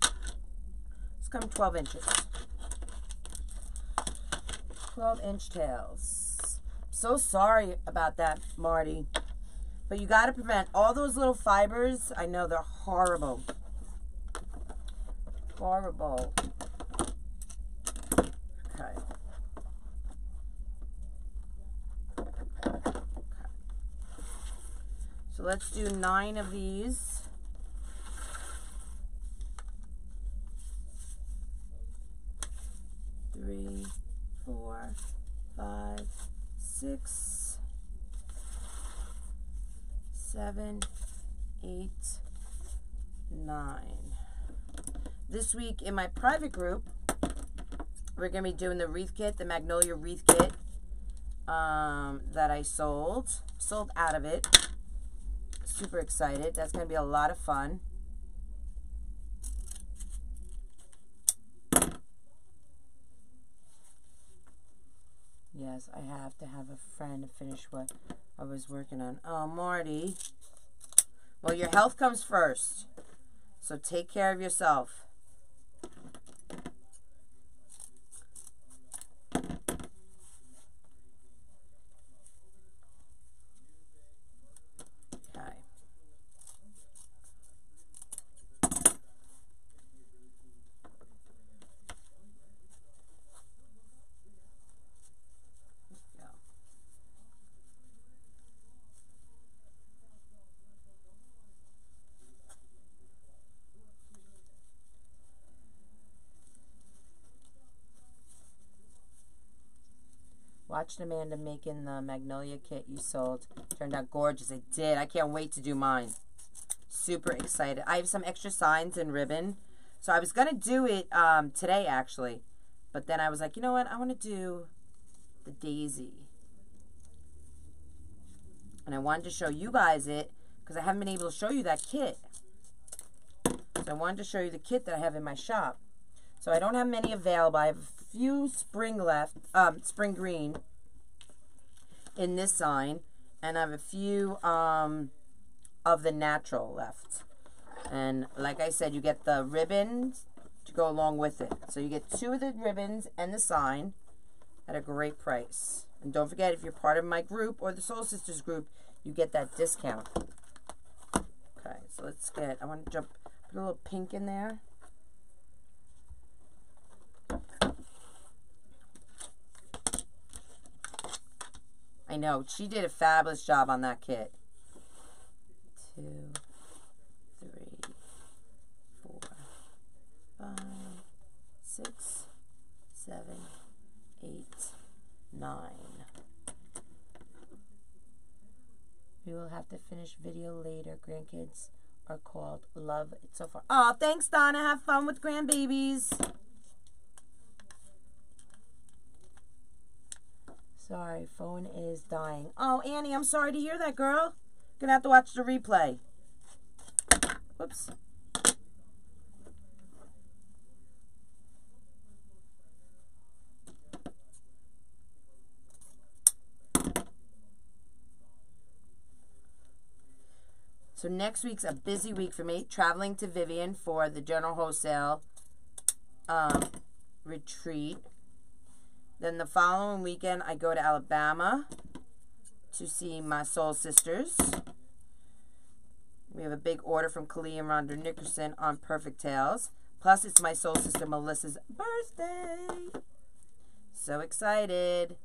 Let's come 12 inches. 12-inch tails. So sorry about that, Marty. But you got to prevent all those little fibers. I know they're horrible. Horrible. Okay. So let's do 9 of these. Three, 4, 5, 6, 7, 8, 9. This week in my private group, we're going to be doing the wreath kit, the Magnolia wreath kit that I sold out of it. Super excited. That's going to be a lot of fun. Yes, I have to have a friend to finish what I was working on. Oh, Marty. Well, your health comes first. So take care of yourself. Okay. Watched Amanda making the Magnolia kit you sold. Turned out gorgeous. It did. I can't wait to do mine. Super excited. I have some extra signs and ribbon. So I was going to do it today, actually. But then I was like, you know what? I want to do the daisy. And I wanted to show you guys it because I haven't been able to show you that kit. So I wanted to show you the kit that I have in my shop. So I don't have many available. I have a few spring left, spring green in this sign. And I have a few of the natural left. And like I said, you get the ribbons to go along with it. So you get 2 of the ribbons and the sign at a great price. And don't forget, if you're part of my group or the Soul Sisters group, you get that discount. Okay, so let's get, I want to put a little pink in there. I know, she did a fabulous job on that kit. 2, 3, 4, 5, 6, 7, 8, 9. We will have to finish video later. Grandkids are called. Love it so far. Oh, thanks, Donna. Have fun with grandbabies. Sorry, phone is dying. Oh, Annie, I'm sorry to hear that, girl. Gonna have to watch the replay. Whoops. So next week's a busy week for me. Traveling to Vivian for the General Wholesale retreat. Then the following weekend, I go to Alabama to see my Soul Sisters. We have a big order from Kali and Rhonda Nickerson on Perfect Tales. Plus, it's my Soul Sister Melissa's birthday. So excited.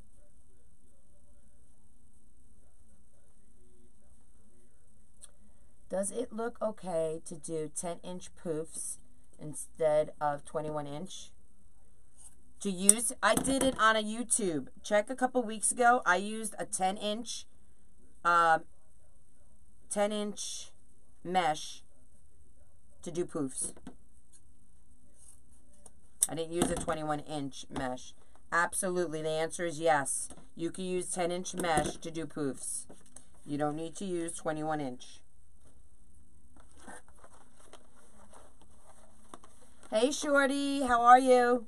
Does it look okay to do 10-inch poofs instead of 21-inch? To use, I did it on a YouTube. Check a couple weeks ago. I used a 10-inch mesh to do poofs. I didn't use a 21-inch mesh. Absolutely, the answer is yes. You can use 10-inch mesh to do poofs. You don't need to use 21-inch. Hey, Shorty, how are you?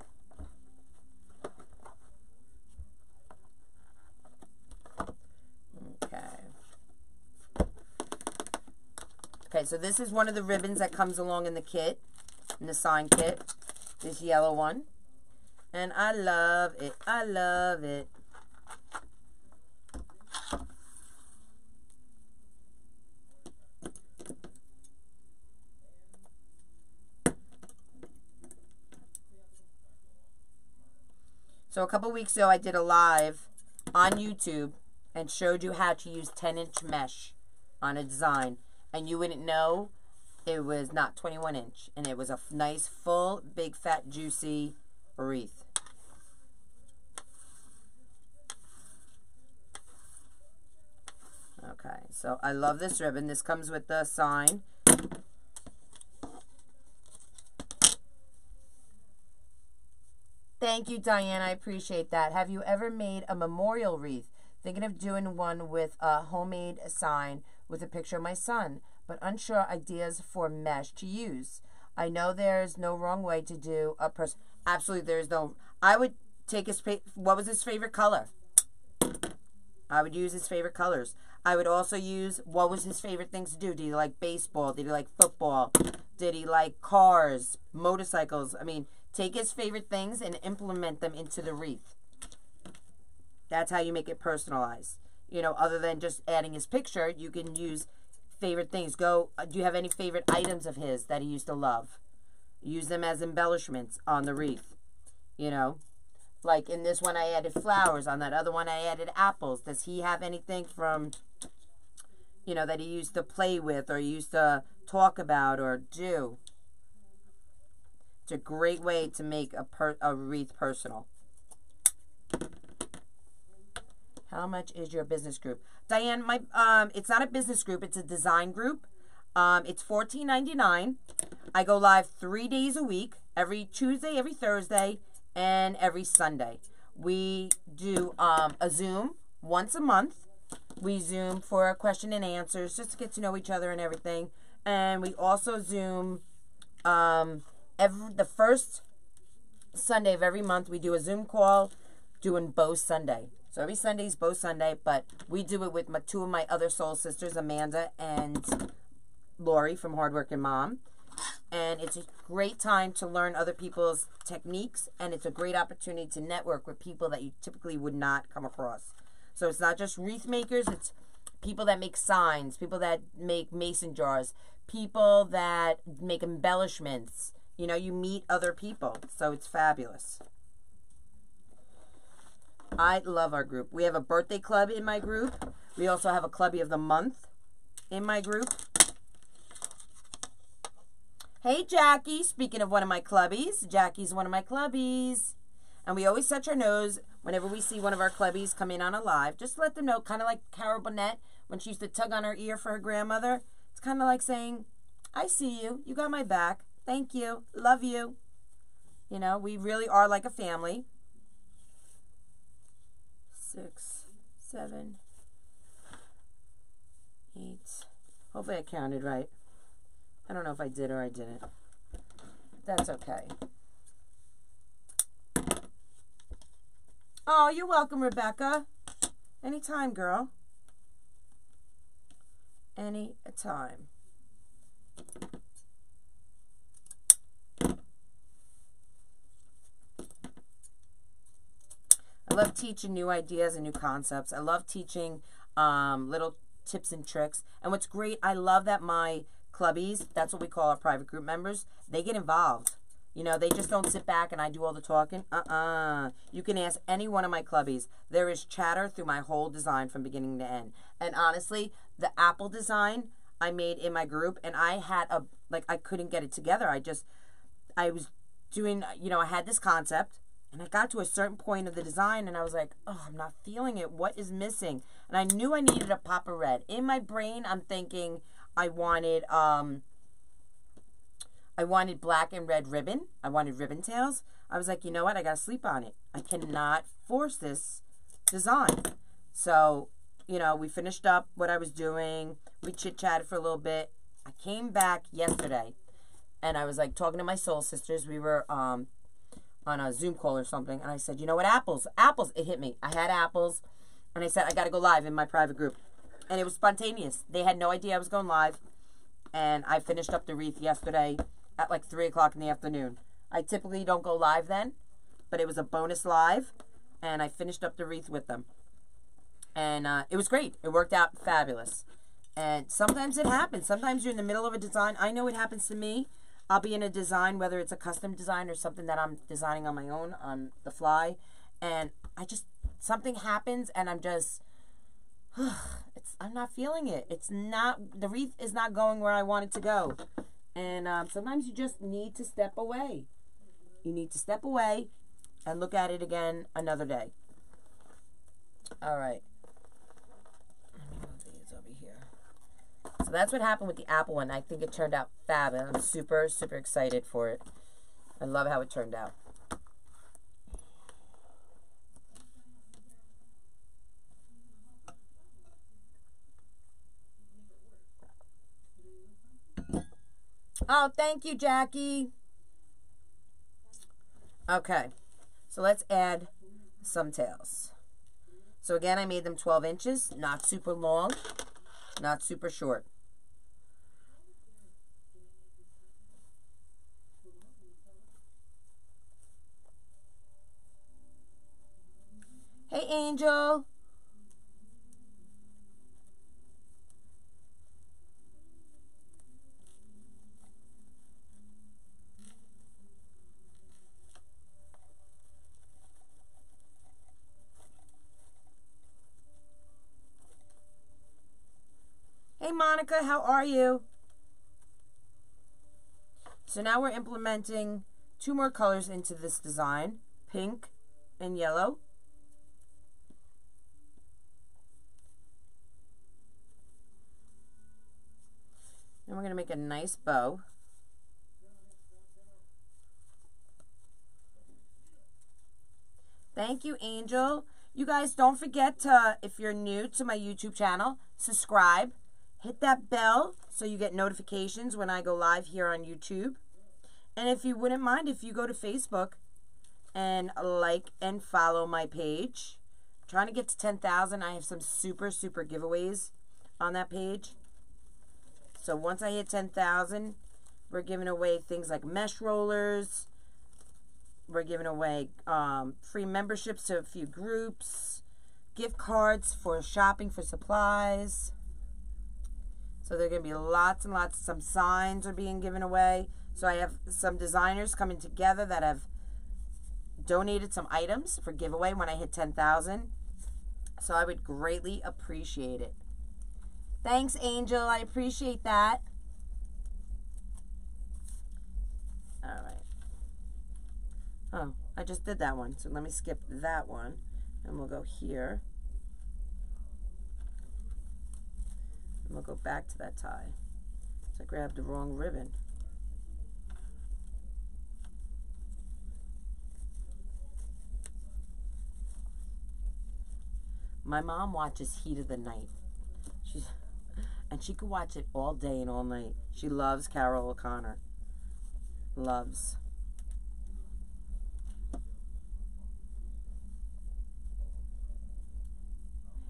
Okay, so this is one of the ribbons that comes along in the kit, in the sign kit, this yellow one. And I love it. I love it. So a couple weeks ago, I did a live on YouTube and showed you how to use 10-inch mesh on a design. And you wouldn't know it was not 21-inch. And it was a nice, full, big, fat, juicy wreath. Okay, so I love this ribbon. This comes with the sign. Thank you, Diane. I appreciate that. Have you ever made a memorial wreath? Thinking of doing one with a homemade sign with a picture of my son, but unsure ideas for mesh to use. I know there's no wrong way to do a person. Absolutely, there's no. I would take his. What was his favorite color? I would use his favorite colors. I would also use what was his favorite things to do. Did he like baseball? Did he like football? Did he like cars, motorcycles? I mean, take his favorite things and implement them into the wreath. That's how you make it personalized. You know, other than just adding his picture, you can use favorite things. Do you have any favorite items of his that he used to love? Use them as embellishments on the wreath. You know, like in this one I added flowers. On that other one I added apples. Does he have anything from, you know, that he used to play with or used to talk about or do? It's a great way to make a wreath personal. How much is your business group? Diane, my it's not a business group, it's a design group. It's $14.99. I go live 3 days a week, every Tuesday, every Thursday, and every Sunday. We do a Zoom once a month. We Zoom for a question and answers, just to get to know each other and everything. And we also Zoom the first Sunday of every month. We do a Zoom call doing Bow Sunday. So every Sunday is Bow Sunday, but we do it with two of my other soul sisters, Amanda and Lori from Hard Working Mom. And it's a great time to learn other people's techniques, and it's a great opportunity to network with people that you typically would not come across. So it's not just wreath makers, it's people that make signs, people that make mason jars, people that make embellishments. You know, you meet other people, so it's fabulous. I love our group. We have a birthday club in my group. We also have a clubby of the month in my group. Hey, Jackie. Speaking of one of my clubbies, Jackie's one of my clubbies. And we always touch our nose whenever we see one of our clubbies come in on a live. Just to let them know, kind of like Carol Burnett when she used to tug on her ear for her grandmother. It's kind of like saying, I see you. You got my back. Thank you. Love you. You know, we really are like a family. 6, 7, 8. Hopefully I counted right. I don't know if I did or I didn't. That's okay. Oh, you're welcome, Rebecca. Anytime, girl. Any time. I love teaching new ideas and new concepts. I love teaching little tips and tricks. And what's great, I love that my clubbies, that's what we call our private group members, they get involved. You know, they just don't sit back and I do all the talking. You can ask any one of my clubbies. There is chatter through my whole design from beginning to end. And honestly, the apple design I made in my group, and I had I couldn't get it together. I was doing, you know, I had this concept. And I got to a certain point of the design and I was like, oh, I'm not feeling it. What is missing? And I knew I needed a pop of red. In my brain, I'm thinking I wanted black and red ribbon. I wanted ribbon tails. I was like, you know what? I got to sleep on it. I cannot force this design. So, you know, we finished up what I was doing. We chit-chatted for a little bit. I came back yesterday and I was like talking to my soul sisters. We were on a Zoom call or something, and I said, you know what, apples, it hit me. I had apples, and I said, I got to go live in my private group, and it was spontaneous. They had no idea I was going live, and I finished up the wreath yesterday at like 3 o'clock in the afternoon. I typically don't go live then, but it was a bonus live, and I finished up the wreath with them, and it was great. It worked out fabulous, and sometimes it happens. Sometimes you're in the middle of a design. I know it happens to me. I'll be in a design, whether it's a custom design or something that I'm designing on my own on the fly, and something happens and I'm just, I'm not feeling it. The wreath is not going where I want it to go. And sometimes you just need to step away. You need to step away and look at it again another day. All right. So that's what happened with the apple one. I think it turned out fab, and I'm super, super excited for it. I love how it turned out. Oh, thank you, Jackie. Okay, so let's add some tails. So again, I made them 12 inches, not super long, not super short. Hey, Angel. Hey, Monica, how are you? So now we're implementing 2 more colors into this design, pink and yellow. we're going to make a nice bow. Thank you, Angel. You guys, don't forget to, if you're new to my YouTube channel, subscribe. Hit that bell so you get notifications when I go live here on YouTube. And if you wouldn't mind, if you go to Facebook and like and follow my page. I'm trying to get to 10,000. I have some super giveaways on that page. So once I hit 10,000, we're giving away things like mesh rollers. We're giving away free memberships to a few groups, gift cards for shopping for supplies. So there are going to be lots and lots. Some signs are being given away. So I have some designers coming together that have donated some items for giveaway when I hit 10,000. So I would greatly appreciate it. Thanks, Angel. I appreciate that. All right. Oh, I just did that one. So let me skip that one. And we'll go here. And we'll go back to that tie. So I grabbed the wrong ribbon. My mom watches Heat of the Night. And she could watch it all day and all night. She loves Carol O'Connor. Loves.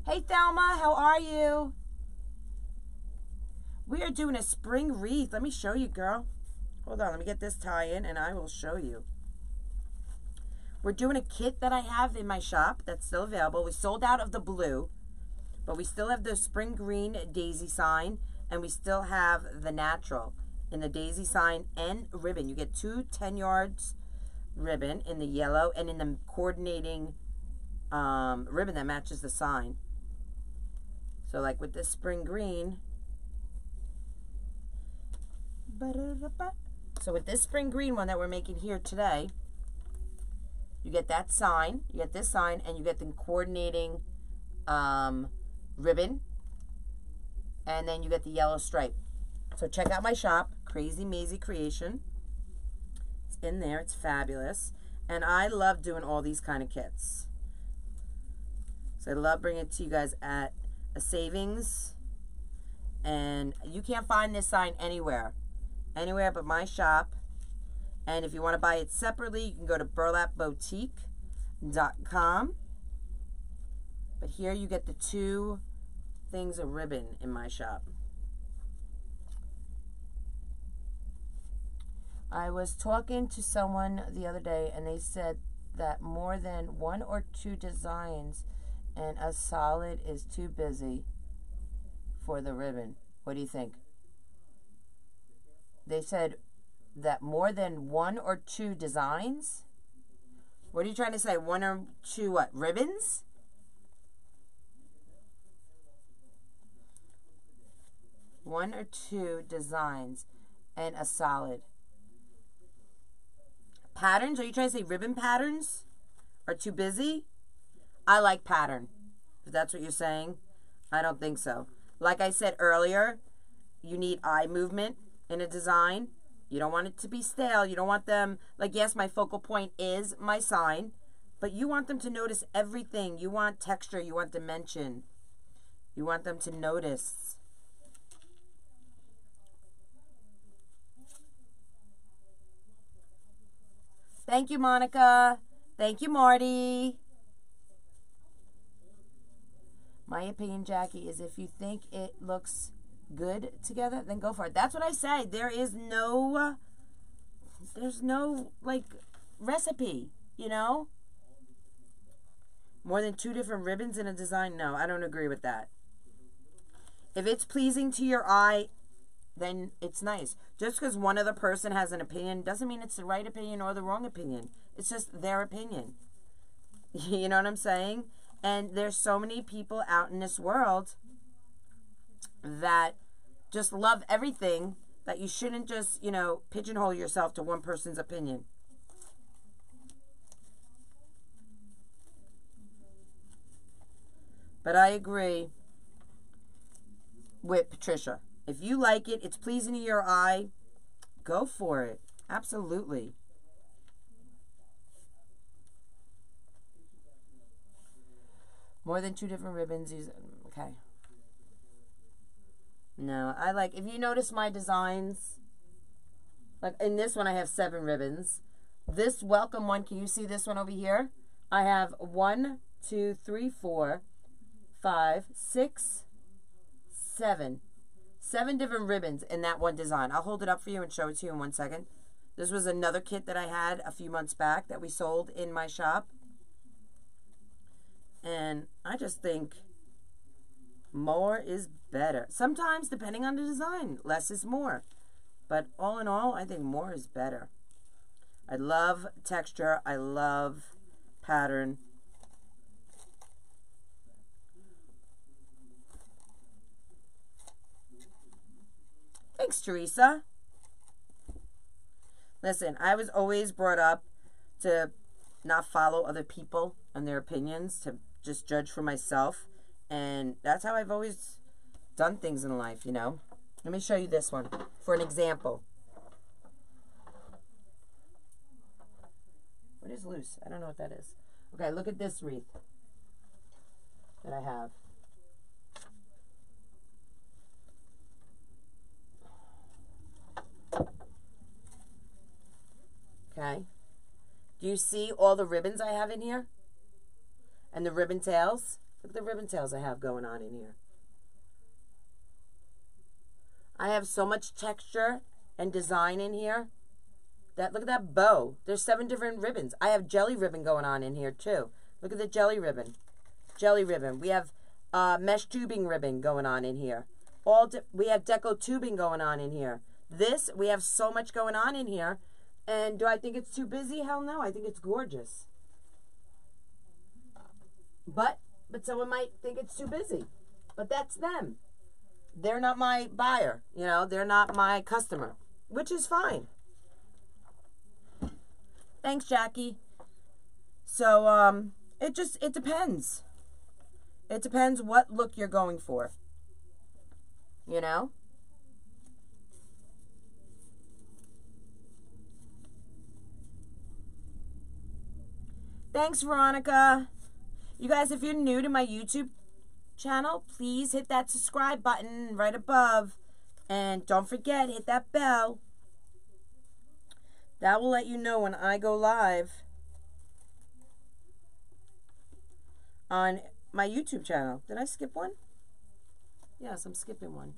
Hey, Thelma, how are you? We are doing a spring wreath. Let me show you, girl. Hold on, let me get this tie in and I will show you. We're doing a kit that I have in my shop that's still available. We sold out of the blue, but we still have the spring green daisy sign, and we still have the natural in the daisy sign and ribbon. You get two 10 yards ribbon in the yellow and in the coordinating ribbon that matches the sign. So like with this spring green, so with this spring green one that we're making here today, you get that sign, you get this sign, and you get the coordinating ribbon, and then you get the yellow stripe. So check out my shop, Krazy Mazie Kreations. It's in there, it's fabulous. And I love doing all these kind of kits. So I love bringing it to you guys at a savings. And you can't find this sign anywhere but my shop. And if you want to buy it separately, you can go to burlapboutique.com. But here you get the two things of ribbon in my shop. I was talking to someone the other day, and they said that more than 1 or 2 designs and a solid is too busy for the ribbon. What do you think? They said that more than 1 or 2 designs? What are you trying to say? 1 or 2 what? Ribbons? One or 2 designs and a solid. Patterns? Are you trying to say ribbon patterns are too busy? I like pattern. If that's what you're saying, I don't think so. Like I said earlier, you need eye movement in a design. You don't want it to be stale. You don't want them, like, yes, my focal point is my sign, but you want them to notice everything. You want texture. You want dimension. You want them to notice. Thank you, Monica. Thank you, Marty. My opinion, Jackie, is if you think it looks good together, then go for it. That's what I say. There's no like recipe, you know? More than 2 different ribbons in a design? No, I don't agree with that. If it's pleasing to your eye, then it's nice. Just because one other person has an opinion doesn't mean it's the right opinion or the wrong opinion. It's just their opinion. You know what I'm saying? And there's so many people out in this world that just love everything, that you shouldn't just, you know, pigeonhole yourself to one person's opinion. But I agree with Patricia. If you like it, it's pleasing to your eye, go for it. Absolutely. More than 2 different ribbons. Okay. No, I like, if you notice my designs, like in this one I have 7 ribbons. This welcome one, can you see this one over here? I have 1, 2, 3, 4, 5, 6, 7. 7 different ribbons in that one design. I'll hold it up for you and show it to you in 1 second. This was another kit that I had a few months back that we sold in my shop. And I just think more is better. Sometimes, depending on the design, less is more. But all in all, I think more is better. I love texture. I love pattern. Thanks, Teresa. Listen, I was always brought up to not follow other people and their opinions, to just judge for myself. And that's how I've always done things in life, you know. Let me show you this one for an example. What is loose? I don't know what that is. Okay, look at this wreath that I have. Okay. Do you see all the ribbons I have in here? And the ribbon tails? Look at the ribbon tails I have going on in here. I have so much texture and design in here. Look at that bow. There's 7 different ribbons. I have jelly ribbon going on in here too. Look at the jelly ribbon. Jelly ribbon. We have mesh tubing ribbon going on in here. We have deco tubing going on in here. We have so much going on in here. And do I think it's too busy? Hell no. I think it's gorgeous. But someone might think it's too busy. But that's them. They're not my buyer. You know, they're not my customer. Which is fine. Thanks, Jackie. So, it depends. It depends what look you're going for. You know? Thanks, Veronica. You guys, if you're new to my YouTube channel, please hit that subscribe button right above. And don't forget, hit that bell. That will let you know when I go live on my YouTube channel. Did I skip one? Yes, I'm skipping one.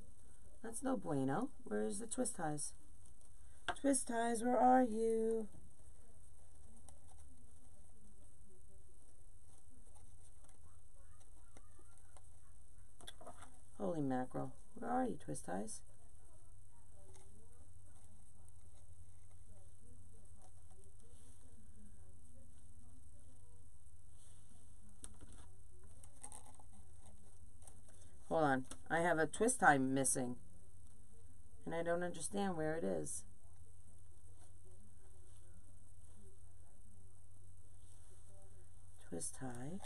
That's no bueno. Where's the twist ties? Twist ties, where are you? Holy mackerel. Where are you, twist ties? Hold on. I have a twist tie missing. And I don't understand where it is. Twist tie.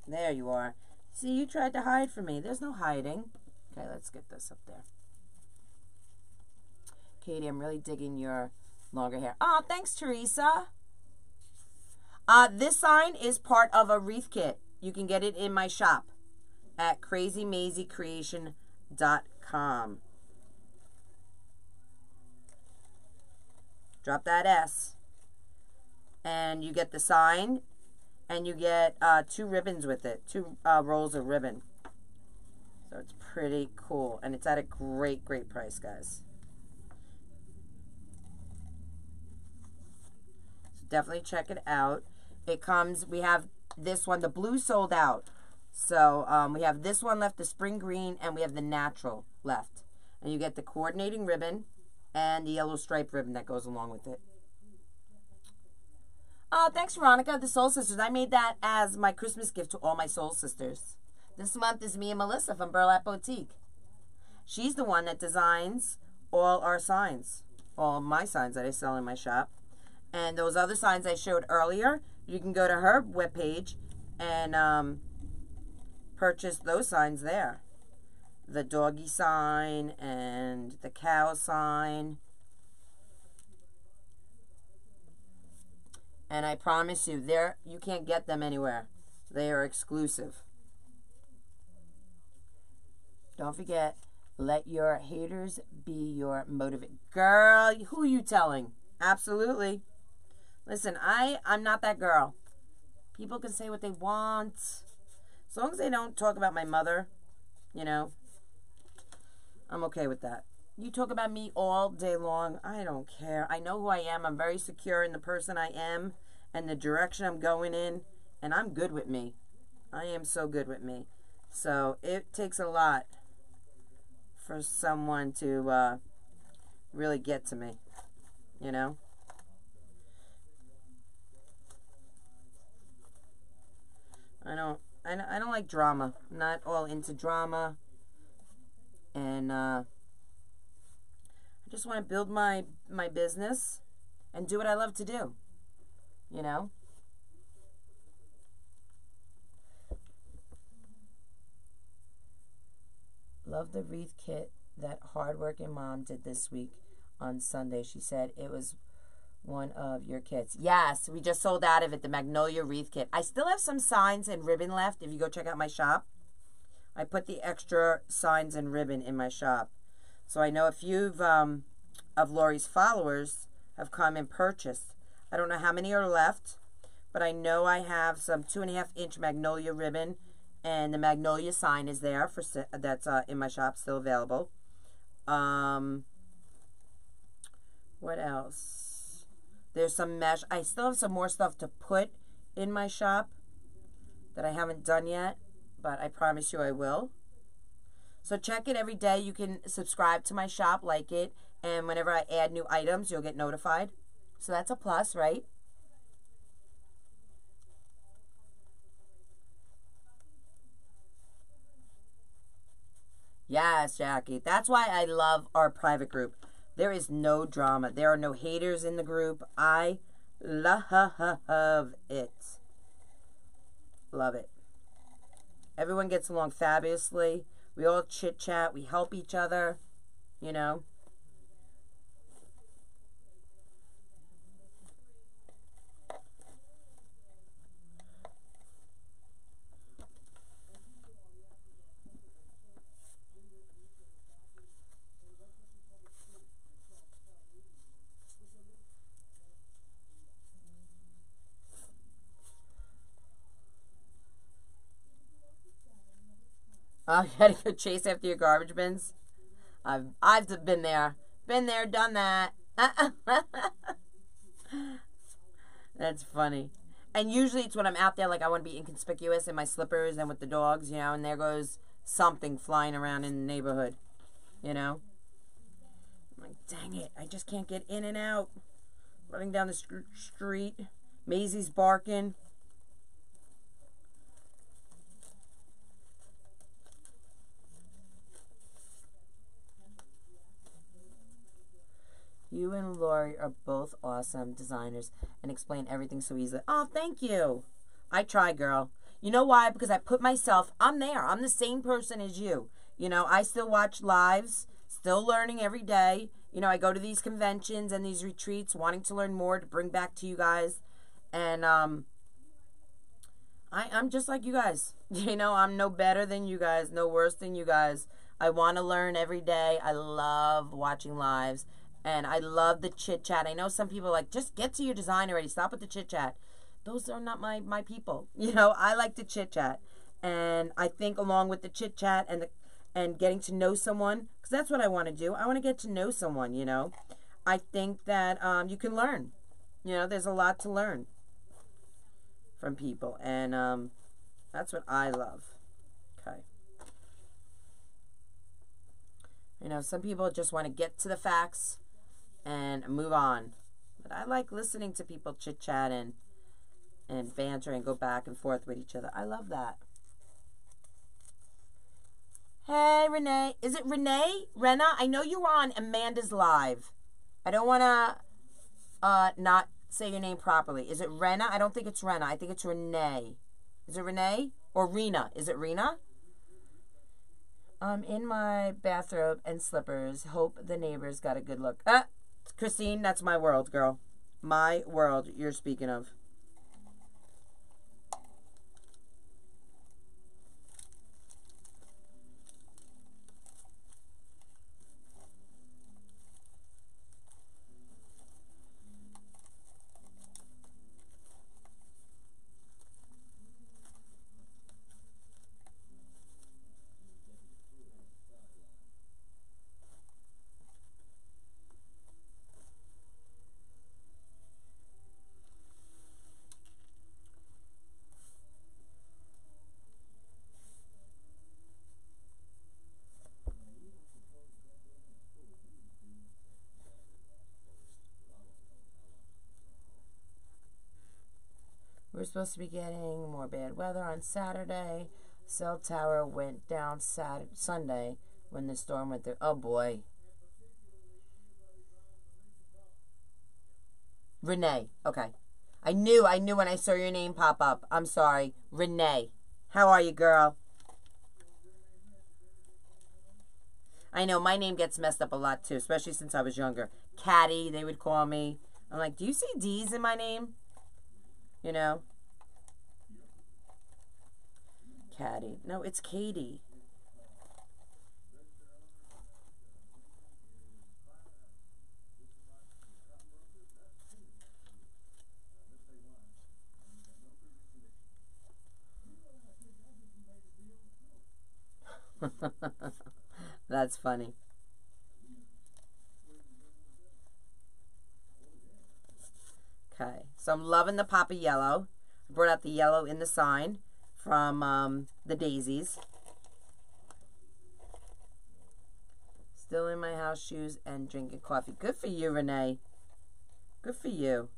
There you are. See, you tried to hide from me. There's no hiding. Okay, let's get this up there. Katie, I'm really digging your longer hair. Oh, thanks, Teresa. This sign is part of a wreath kit. You can get it in my shop at KrazyMazieKreation.com. Drop that S. And you get the sign. And you get 2 ribbons with it. 2 rolls of ribbon. So it's pretty cool. And it's at a great, great price, guys. So definitely check it out. It comes, we have this one. The blue sold out. So we have this one left, the spring green, and we have the natural left. And you get the coordinating ribbon and the yellow stripe ribbon that goes along with it. Thanks, Veronica, the Soul Sisters. I made that as my Christmas gift to all my Soul Sisters. This month is me and Melissa from Burlap Boutique. She's the one that designs all our signs, all my signs that I sell in my shop. And those other signs I showed earlier, you can go to her webpage and purchase those signs there. The doggy sign and the cow sign. And I promise you, you can't get them anywhere. They are exclusive. Don't forget, let your haters be your motivator. Girl, who are you telling? Absolutely. Listen, I'm not that girl. People can say what they want. As long as they don't talk about my mother, you know, I'm okay with that. You talk about me all day long. I don't care. I know who I am. I'm very secure in the person I am and the direction I'm going in. And I'm good with me. I am so good with me. So it takes a lot for someone to really get to me, you know? I don't like drama. I'm not all into drama. And I just want to build my business and do what I love to do, you know? Love the wreath kit that hardworking mom did this week on Sunday. She said it was one of your kits. Yes, we just sold out of it, the Magnolia wreath kit. I still have some signs and ribbon left if you go check out my shop. I put the extra signs and ribbon in my shop. So I know a few of Lori's followers have come and purchased. I don't know how many are left, but I know I have some 2.5-inch Magnolia ribbon, and the Magnolia sign is there for that's in my shop, still available. What else? There's some mesh. I still have some more stuff to put in my shop that I haven't done yet, but I promise you I will. So check it every day. You can subscribe to my shop, like it, and whenever I add new items, you'll get notified. So that's a plus, right? Yes, Jackie. That's why I love our private group. There is no drama. There are no haters in the group. I love it. Love it. Everyone gets along fabulously. We all chit-chat. We help each other, you know. Oh, you gotta go chase after your garbage bins? I've been there. Been there, done that. That's funny. And usually it's when I'm out there, like I want to be inconspicuous in my slippers and with the dogs, you know, and there goes something flying around in the neighborhood, you know. I'm like, dang it, I just can't get in and out. Running down the street. Mazie's barking. You and Lori are both awesome designers and explain everything so easily. Oh, thank you. I try, girl. You know why? Because I put myself, I'm there. I'm the same person as you. You know, I still watch lives, still learning every day. You know, I go to these conventions and these retreats wanting to learn more to bring back to you guys. And I'm just like you guys. You know, I'm no better than you guys, no worse than you guys. I want to learn every day. I love watching lives. And I love the chit-chat. I know some people are like, just get to your design already. Stop with the chit-chat. Those are not my people. You know, I like to chit-chat. And I think along with the chit-chat and getting to know someone, because that's what I want to do. I want to get to know someone, you know. I think that you can learn. You know, there's a lot to learn from people. And that's what I love. Okay. You know, some people just want to get to the facts and move on. But I like listening to people chit-chat and banter and go back and forth with each other. I love that. Hey, Renee. Is it Renee? Rena? I know you were on Amanda's live. I don't want to not say your name properly. Is it Rena? I don't think it's Rena. I think it's Renee. Is it Renee or Rena? Is it Rena? In my bathrobe and slippers. Hope the neighbors got a good look. Christine, that's my world, girl. My world you're speaking of. We're supposed to be getting more bad weather on Saturday. Cell tower went down Sunday when the storm went through. Oh, boy. Renee. Okay. I knew when I saw your name pop up. I'm sorry. Renee. How are you, girl? I know my name gets messed up a lot, too, especially since I was younger. Caddy, they would call me. I'm like, do you see D's in my name? You know? Caddy. No, it's Katie. That's funny. Okay, so I'm loving the pop of yellow. I brought out the yellow in the sign from the daisies. Still in my house shoes and drinking coffee. Good for you, Renee. Good for you.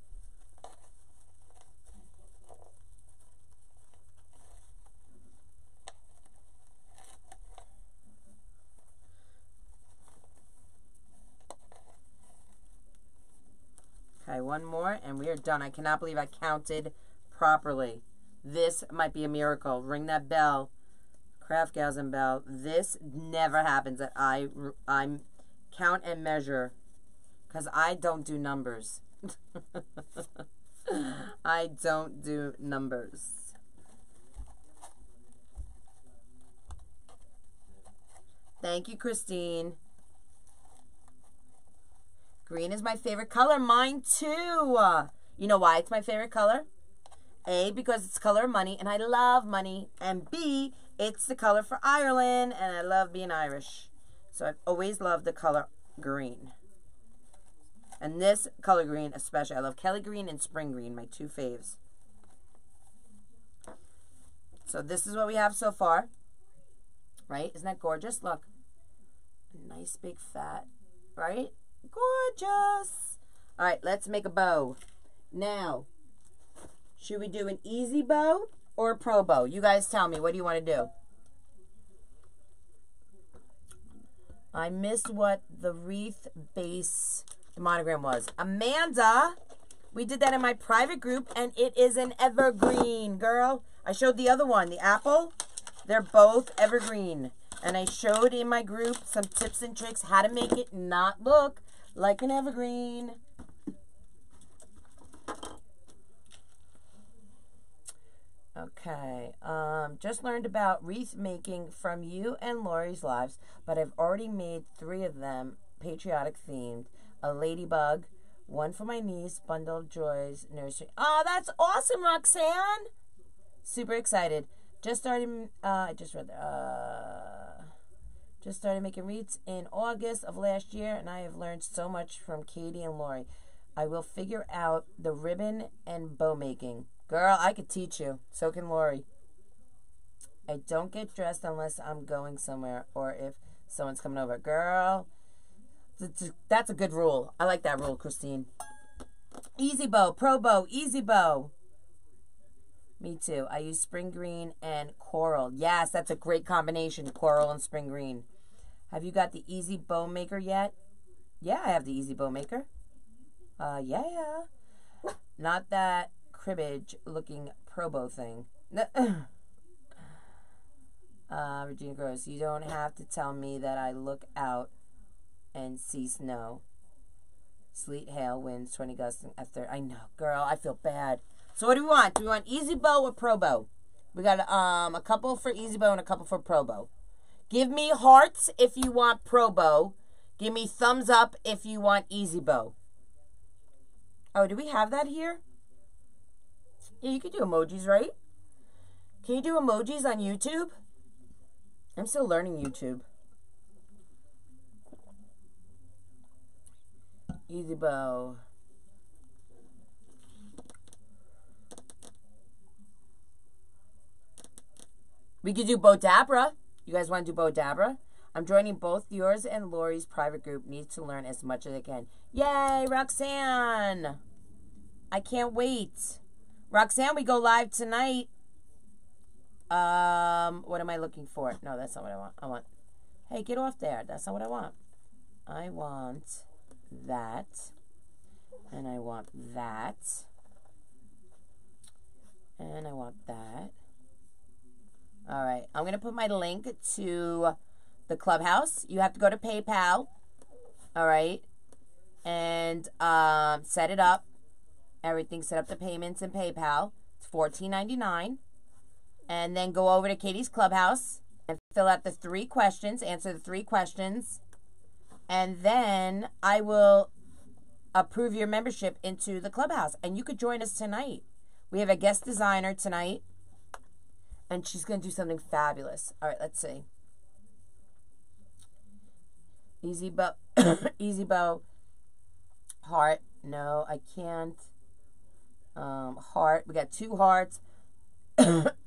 Okay, one more and we are done. I cannot believe I counted properly. This might be a miracle. Ring that bell. Craftgasm bell. This never happens that I'm count and measure because I don't do numbers. I don't do numbers. Thank you, Christine. Green is my favorite color. Mine too. You know why it's my favorite color? A, because it's color of money, and I love money. And B, it's the color for Ireland, and I love being Irish. So I've always loved the color green. And this color green especially. I love Kelly green and spring green, my two faves. So this is what we have so far. Right? Isn't that gorgeous? Look. A nice big fat. Right? Gorgeous. All right, let's make a bow. Now, should we do an easy bow or a pro bow? You guys tell me. What do you want to do? I missed what the wreath base monogram was. Amanda, we did that in my private group, and it is an evergreen, girl. I showed the other one, the apple. They're both evergreen. And I showed in my group some tips and tricks how to make it not look like an evergreen. Okay, just learned about wreath making from you and Lori's lives, but I've already made 3 of them patriotic themed. A ladybug, one for my niece, Bundle of Joys nursery. Oh, that's awesome, Roxanne! Super excited. Just started, just started making wreaths in August of last year, and I have learned so much from Katie and Lori. I will figure out the ribbon and bow making. Girl, I could teach you. So can Lori. I don't get dressed unless I'm going somewhere or if someone's coming over. Girl, that's a good rule. I like that rule, Christine. Easy bow, pro bow, easy bow. Me too. I use spring green and coral. Yes, that's a great combination, coral and spring green. Have you got the easy bow maker yet? Yeah, I have the easy bow maker. Yeah. Not that cribbage looking pro bow thing. Regina Gross, you don't have to tell me that I look out and see snow. Sleet, hail, winds, 20 gusts after. I know, girl, I feel bad. So what do we want? Do we want easy bow or pro bow? We got a couple for easy bow and a couple for pro bow. Give me hearts if you want pro bow. Give me thumbs up if you want easy bow. Oh, do we have that here? Yeah, you could do emojis, right? Can you do emojis on YouTube? I'm still learning YouTube. Easy bow. We could do Bodabra. You guys want to do Bodabra? I'm joining both yours and Lori's private group. Need to learn as much as I can. Yay, Roxanne! I can't wait. Roxanne, we go live tonight. What am I looking for? No, that's not what I want. Hey, get off there. That's not what I want. I want that. And I want that. And I want that. All right. I'm going to put my link to the Clubhouse. You have to go to PayPal. All right. And set it up. Everything, set up the payments in PayPal. It's $14.99. And then go over to Katie's Clubhouse and fill out the 3 questions. Answer the 3 questions. And then I will approve your membership into the Clubhouse. And you could join us tonight. We have a guest designer tonight. And she's going to do something fabulous. All right, let's see. Easy bow. Easy bow. Heart. No, I can't. Heart. We got 2 hearts.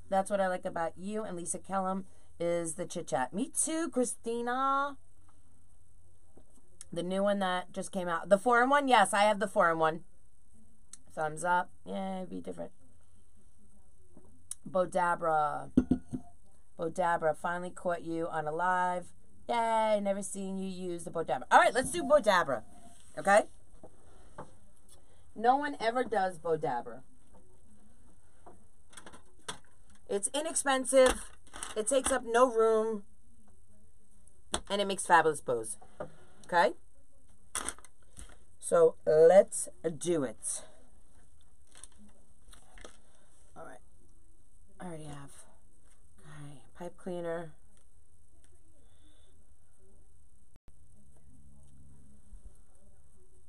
That's what I like about you. And Lisa Kellum is the chit chat. Me too, Christina. The new one that just came out. The 4-in-1? Yes, I have the 4-in-1. Thumbs up. Yay, be different. Bodabra. Bodabra. Finally caught you on a live. Yay, never seen you use the Bodabra. All right, let's do Bodabra. Okay? No one ever does Bodabra. It's inexpensive. It takes up no room. And it makes fabulous bows. Okay? So, let's do it. All right. I already have. Okay. Pipe cleaner.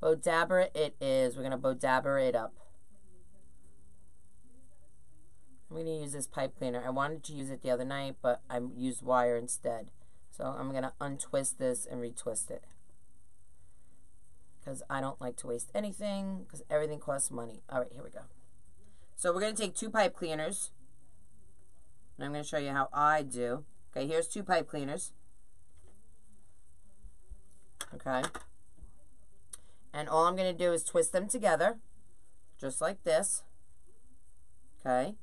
Bodabra it is. We're going to Bodabra it up. I'm going to use this pipe cleaner. I wanted to use it the other night, but I used wire instead. So I'm going to untwist this and retwist it. Because I don't like to waste anything, because everything costs money. All right, here we go. So we're going to take 2 pipe cleaners. And I'm going to show you how I do. Okay, here's 2 pipe cleaners. Okay. And all I'm going to do is twist them together. Just like this. Okay.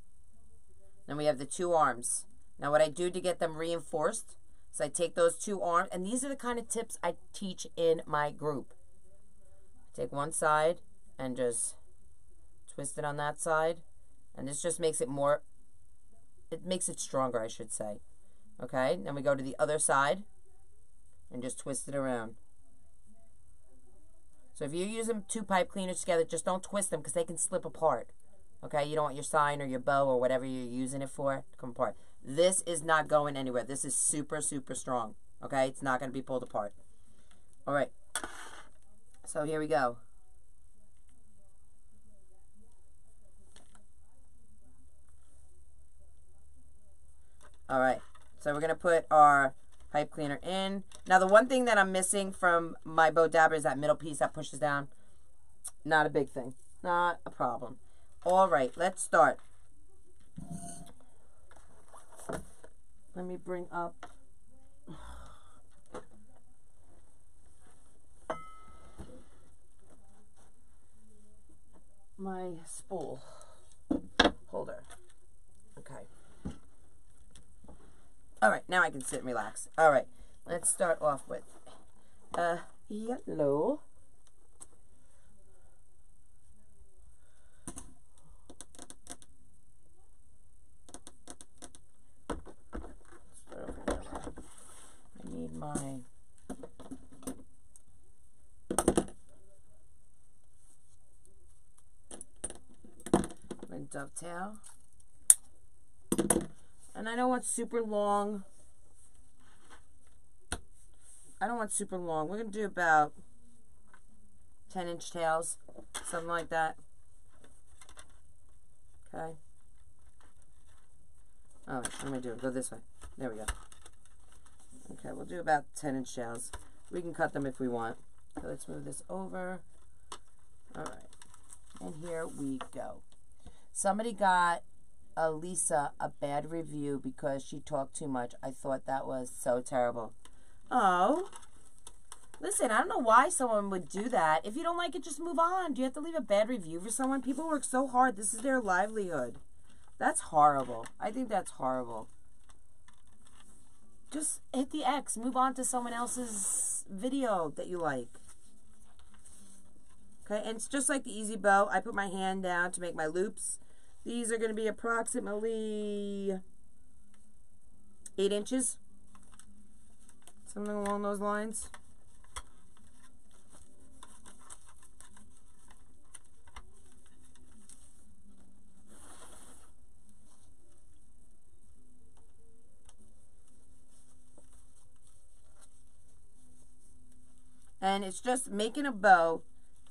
Then we have the 2 arms. Now what I do to get them reinforced is I take those 2 arms. And these are the kind of tips I teach in my group. Take one side and just twist it on that side. And this just makes it more, it makes it stronger, I should say. Okay. Then we go to the other side and just twist it around. So if you're using 2 pipe cleaners together, just don't twist them because they can slip apart. Okay, you don't want your sign or your bow or whatever you're using it for to come apart. This is not going anywhere. This is super, super strong. Okay, it's not going to be pulled apart. All right. So here we go. All right. So we're going to put our pipe cleaner in. Now the one thing that I'm missing from my Bodabra is that middle piece that pushes down. Not a big thing. Not a problem. All right, let's start. Let me bring up my spool holder. Okay. All right, now I can sit and relax. All right, let's start off with yellow. and dovetail. And I don't want super long. I don't want super long. We're going to do about 10-inch tails, something like that. Okay. Oh, what am I doing? Go this way. There we go. Okay, we'll do about 10-inch tails. We can cut them if we want. So let's move this over. All right. And here we go. Somebody got Lisa a bad review because she talked too much. I thought that was so terrible. Oh. Listen, I don't know why someone would do that. If you don't like it, just move on. Do you have to leave a bad review for someone? People work so hard. This is their livelihood. That's horrible. I think that's horrible. Just hit the X. Move on to someone else's video that you like. Okay, and it's just like the Easy Bow. I put my hand down to make my loops. These are going to be approximately 8 inches. Something along those lines. And it's just making a bow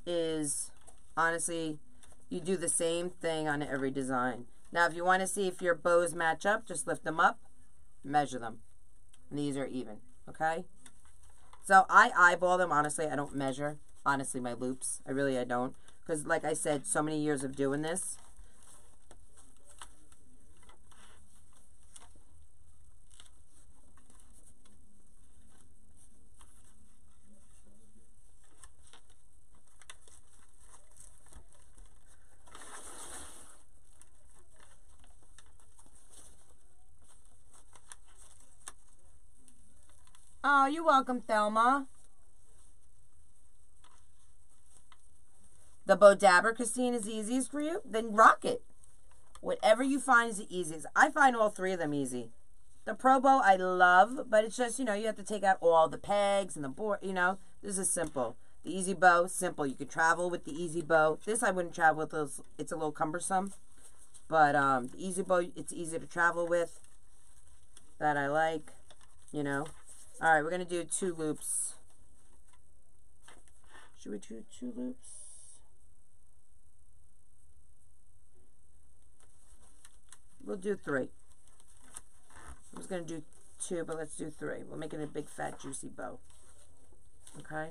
is, honestly, you do the same thing on every design. Now, if you want to see if your bows match up, just lift them up, measure them. And these are even, okay? So I eyeball them, honestly. I don't measure, honestly, my loops. I don't. Because, like I said, so many years of doing this. Oh, you're welcome, Thelma. The bow dabber, Christine, is the easiest for you? Then rock it. Whatever you find is the easiest. I find all three of them easy. The pro bow I love, but it's just, you know, you have to take out all the pegs and the board, you know. This is simple. The Easy Bow, simple. You could travel with the Easy Bow. This I wouldn't travel with. It's a little cumbersome. But the Easy Bow, it's easy to travel with. That I like, you know. All right, we're going to do 2 loops. Should we do 2 loops? We'll do 3. I was going to do 2, but let's do 3. We'll make it a big, fat, juicy bow. Okay?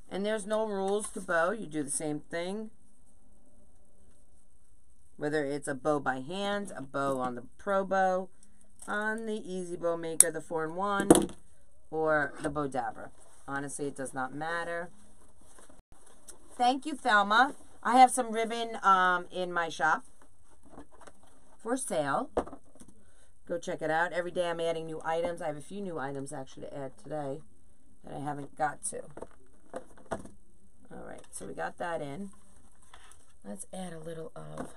And there's no rules to bow. You do the same thing. Whether it's a bow by hand, a bow on the Pro Bow, on the Easy Bow Maker, the 4-in-1, or the bow dabber. Honestly, it does not matter. Thank you, Thelma. I have some ribbon in my shop for sale. Go check it out. Every day I'm adding new items. I have a few new items actually to add today that I haven't got to. Alright, so we got that in. Let's add a little of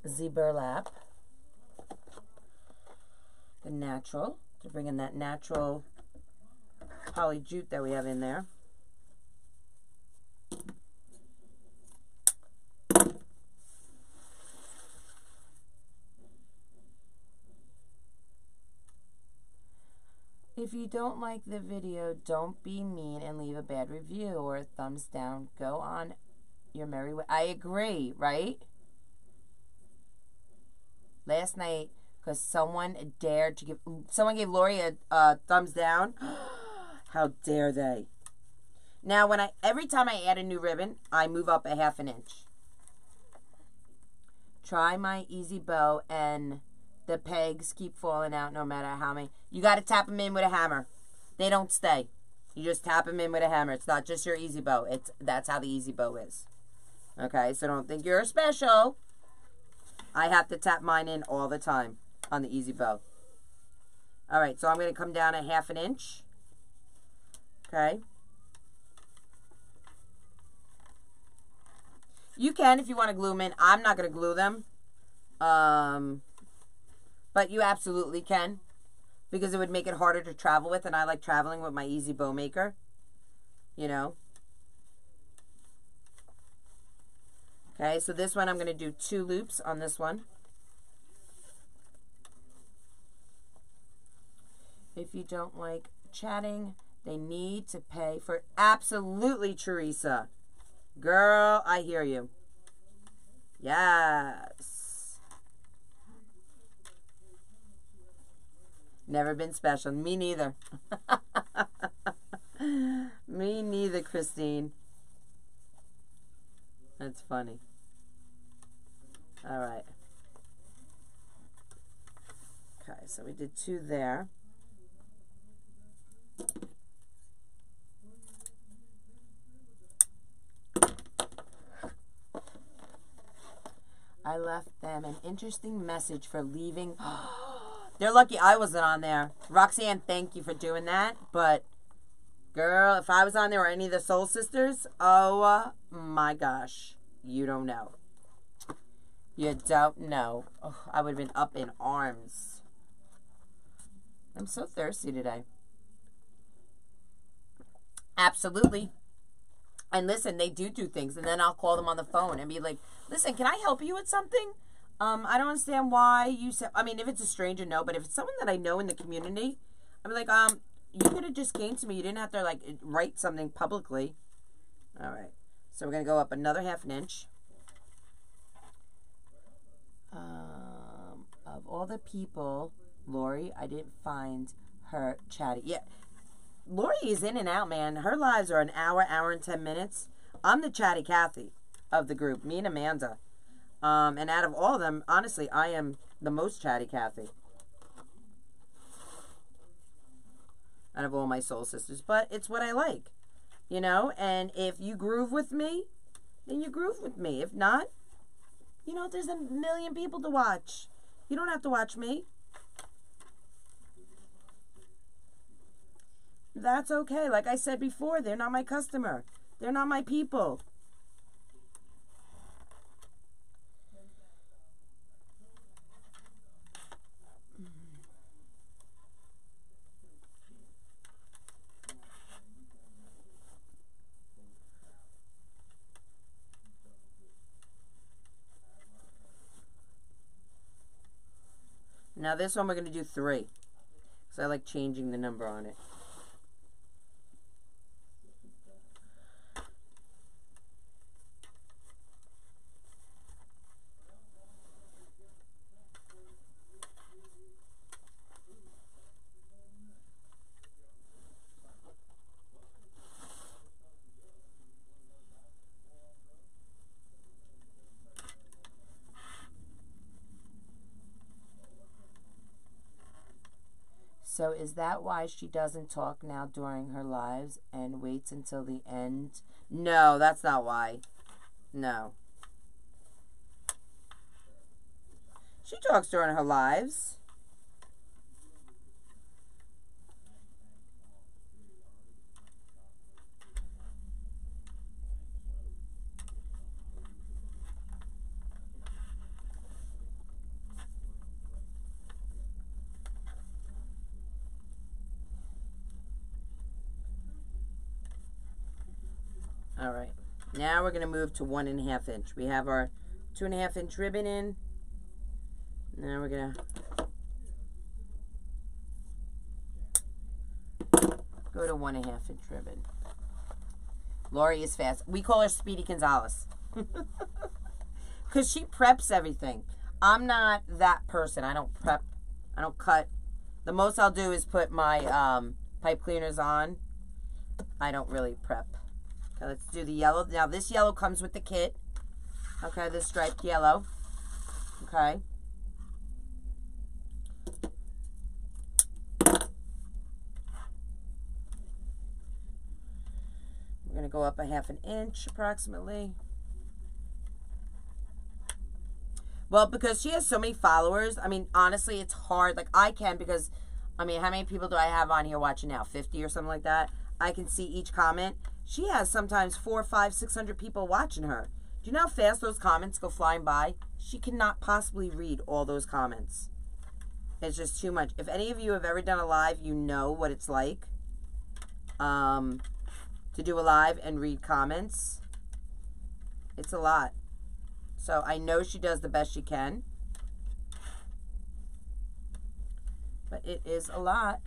Z burlap. The natural, to bring in that natural poly jute that we have in there. If you don't like the video, don't be mean and leave a bad review or a thumbs down. Go on your merry way. I agree, right? Last night, because someone dared to give... Someone gave Lori a thumbs down. How dare they? Now, every time I add a new ribbon, I move up a ½ inch. Try my Easy Bow and... the pegs keep falling out no matter how many. You got to tap them in with a hammer. They don't stay. You just tap them in with a hammer. It's not just your Easy Bow. That's how the Easy Bow is. Okay, so don't think you're special. I have to tap mine in all the time on the Easy Bow. All right, so I'm going to come down a 1/2 inch. Okay. You can if you want to glue them in. I'm not going to glue them. But you absolutely can, because it would make it harder to travel with, and I like traveling with my Easy Bow Maker, you know. Okay, so this one I'm going to do 2 loops on this one. If you don't like chatting, they need to pay for it. Absolutely, Teresa. Girl, I hear you. Yes. Never been special. Me neither. Me neither, Christine. That's funny. All right. Okay, so we did 2 there. I left them an interesting message for leaving. They're lucky I wasn't on there. Roxanne, thank you for doing that. But, girl, if I was on there or any of the Soul Sisters, oh my gosh. You don't know. You don't know. Oh, I would have been up in arms. I'm so thirsty today. Absolutely. And listen, they do things, and then I'll call them on the phone and be like, listen, can I help you with something? I don't understand why you said, I mean, if it's a stranger, no, but if it's someone that I know in the community, I'm like, you could have just came to me. You didn't have to, like, write something publicly. All right. So we're going to go up another 1/2 inch. Of all the people, Lori, I didn't find her chatty. Yeah. Lori is in and out, man. Her lives are an hour and 10 minutes. I'm the chatty Kathy of the group, me and Amanda. And out of all of them, honestly, I am the most chatty Kathy. Out of all my soul sisters. But it's what I like, you know? And if you groove with me, then you groove with me. If not, you know, there's a million people to watch. You don't have to watch me. That's okay. Like I said before, they're not my customer. They're not my people. Now this one we're going to do 3. Because I like changing the number on it. So is that why she doesn't talk now during her lives and waits until the end? No, that's not why. No. She talks during her lives. All right, now we're going to move to 1.5 inch. We have our 2.5 inch ribbon in. Now we're going to go to 1.5 inch ribbon. Lori is fast. We call her Speedy Gonzalez. Because she preps everything. I'm not that person. I don't prep. I don't cut. The most I'll do is put my pipe cleaners on. I don't really prep. Okay, let's do the yellow. Now, this yellow comes with the kit. Okay, this striped yellow. Okay. We're going to go up 1/2 inch approximately. Well, because she has so many followers, I mean, honestly, it's hard. Like, I can because I mean, how many people do I have on here watching now? 50 or something like that? I can see each comment. She has sometimes 400, 500, 600 people watching her. Do you know how fast those comments go flying by? She cannot possibly read all those comments. It's just too much. If any of you have ever done a live, you know what it's like to do a live and read comments. It's a lot. So I know she does the best she can. But it is a lot.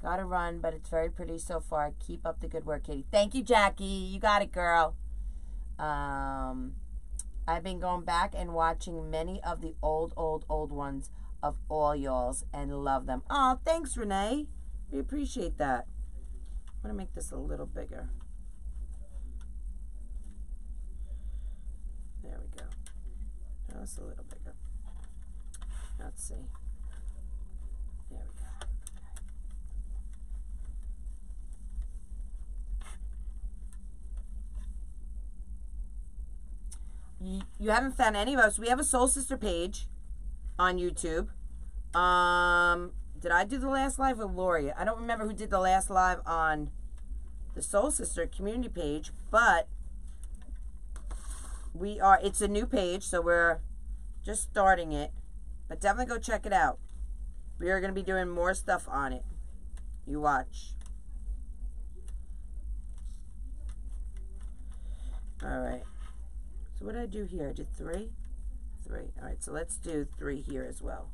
Gotta run, but it's very pretty so far. Keep up the good work, Katie. Thank you, Jackie. You got it, girl. I've been going back and watching many of the old ones of all y'all's and love them. Oh, thanks, Renee. We appreciate that. I'm going to make this a little bigger. There we go. Now it's a little bigger. Let's see. There we go. You haven't found any of us. We have a Soul Sister page on YouTube. Did I do the last live with Lori? I don't remember who did the last live on the Soul Sister community page, but it's a new page, so we're just starting it. But definitely go check it out. We are going to be doing more stuff on it. You watch. All right. So what did I do here? I did 3? 3. All right, so let's do 3 here as well.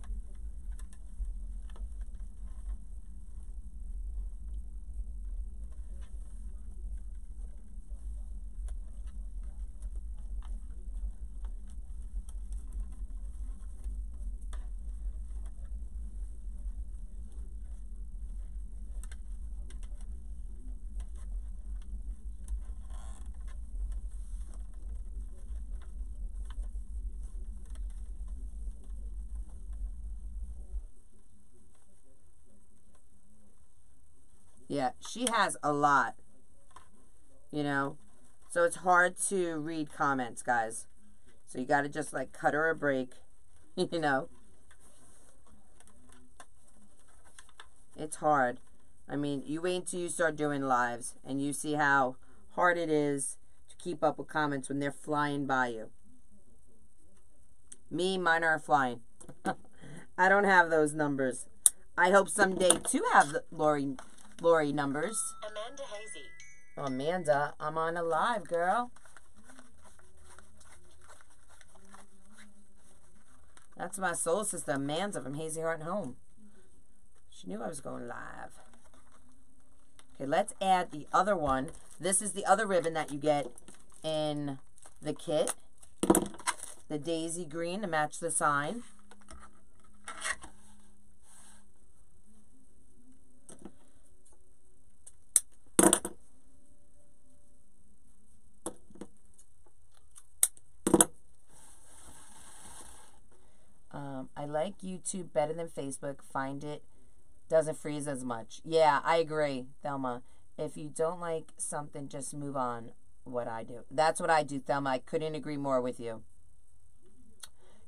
Yeah, she has a lot, you know, so it's hard to read comments, guys. So you got to just like cut her a break, you know. It's hard. I mean, you wait until you start doing lives and you see how hard it is to keep up with comments when they're flying by you. Mine are flying. I don't have those numbers. I hope someday to have the Lori numbers. Amanda Hazy. Amanda, I'm on a live, girl. That's my soul sister, Amanda from Hazy Heart and Home. She knew I was going live. Okay, let's add the other one. This is the other ribbon that you get in the kit. The daisy green to match the sign. I like YouTube better than Facebook. Find it doesn't freeze as much. Yeah, I agree, Thelma. If you don't like something, just move on. What I do. That's what I do, Thelma. I couldn't agree more with you.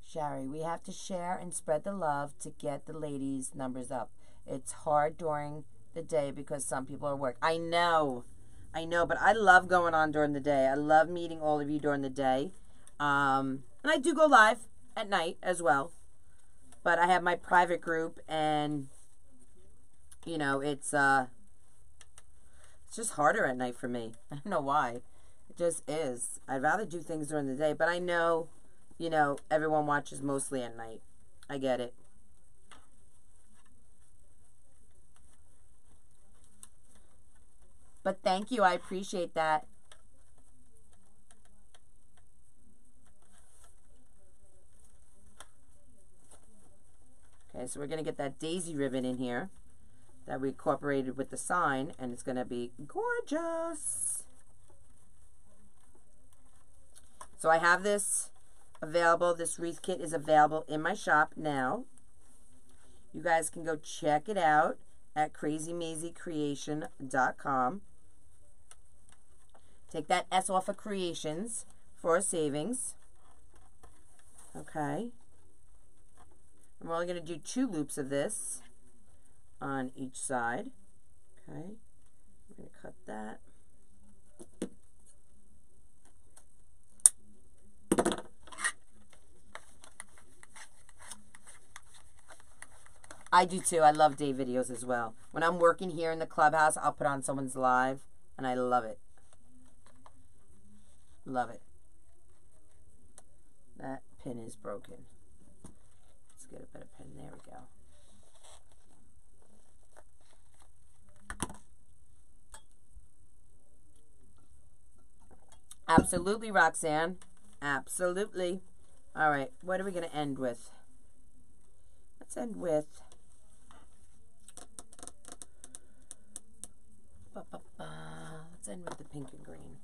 Shari, we have to share and spread the love to get the ladies' numbers up. It's hard during the day because some people are at work. I know, but I love going on during the day. I love meeting all of you during the day. And I do go live at night as well. But I have my private group, and, you know, it's just harder at night for me. I don't know why. It just is. I'd rather do things during the day, but I know, you know, everyone watches mostly at night. I get it. But thank you. I appreciate that. Okay, so we're going to get that daisy ribbon in here that we incorporated with the sign, and it's going to be gorgeous. So I have this available. This wreath kit is available in my shop now. You guys can go check it out at KrazyMazieCreation.com. Take that S off of Creations for a savings. Okay. And we're only going to do 2 loops of this on each side. Okay, I'm going to cut that. I do too. I love day videos as well. When I'm working here in the clubhouse, I'll put on someone's live, and I love it. Love it. That pin is broken. Let's get a better pin. There we go. Absolutely, Roxanne. Absolutely. All right, what are we going to end with? Let's end with... Let's end with the pink and green.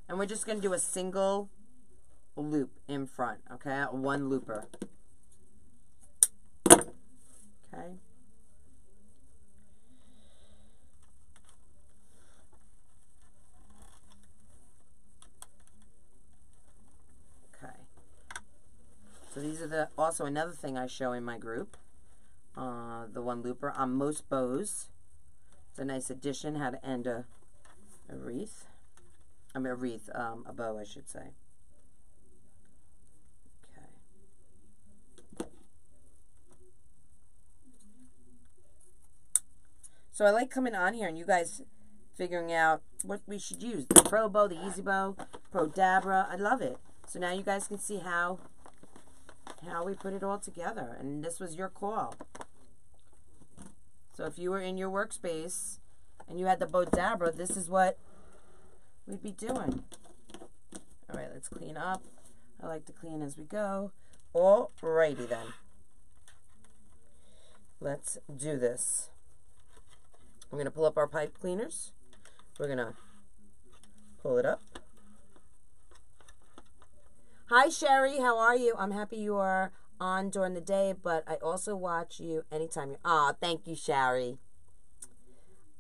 And we're just going to do a single loop in front, okay? 1 looper. Okay? Okay. So these are also another thing I show in my group. The 1 looper on most bows. It's a nice addition, how to end a wreath. I mean a bow, I should say. Okay. So I like coming on here and you guys figuring out what we should use. The Pro Bow, the Easy Bow, Pro Dabra. I love it. So now you guys can see how we put it all together. And this was your call. So if you were in your workspace and you had the Bow Dabra, this is what we'd be doing. All right, let's clean up. I like to clean as we go. Alrighty then. Let's do this. We're going to pull up our pipe cleaners. We're going to pull it up. Hi, Sherry. How are you? I'm happy you are on during the day, but I also watch you anytime you... Aw, thank you, Sherry.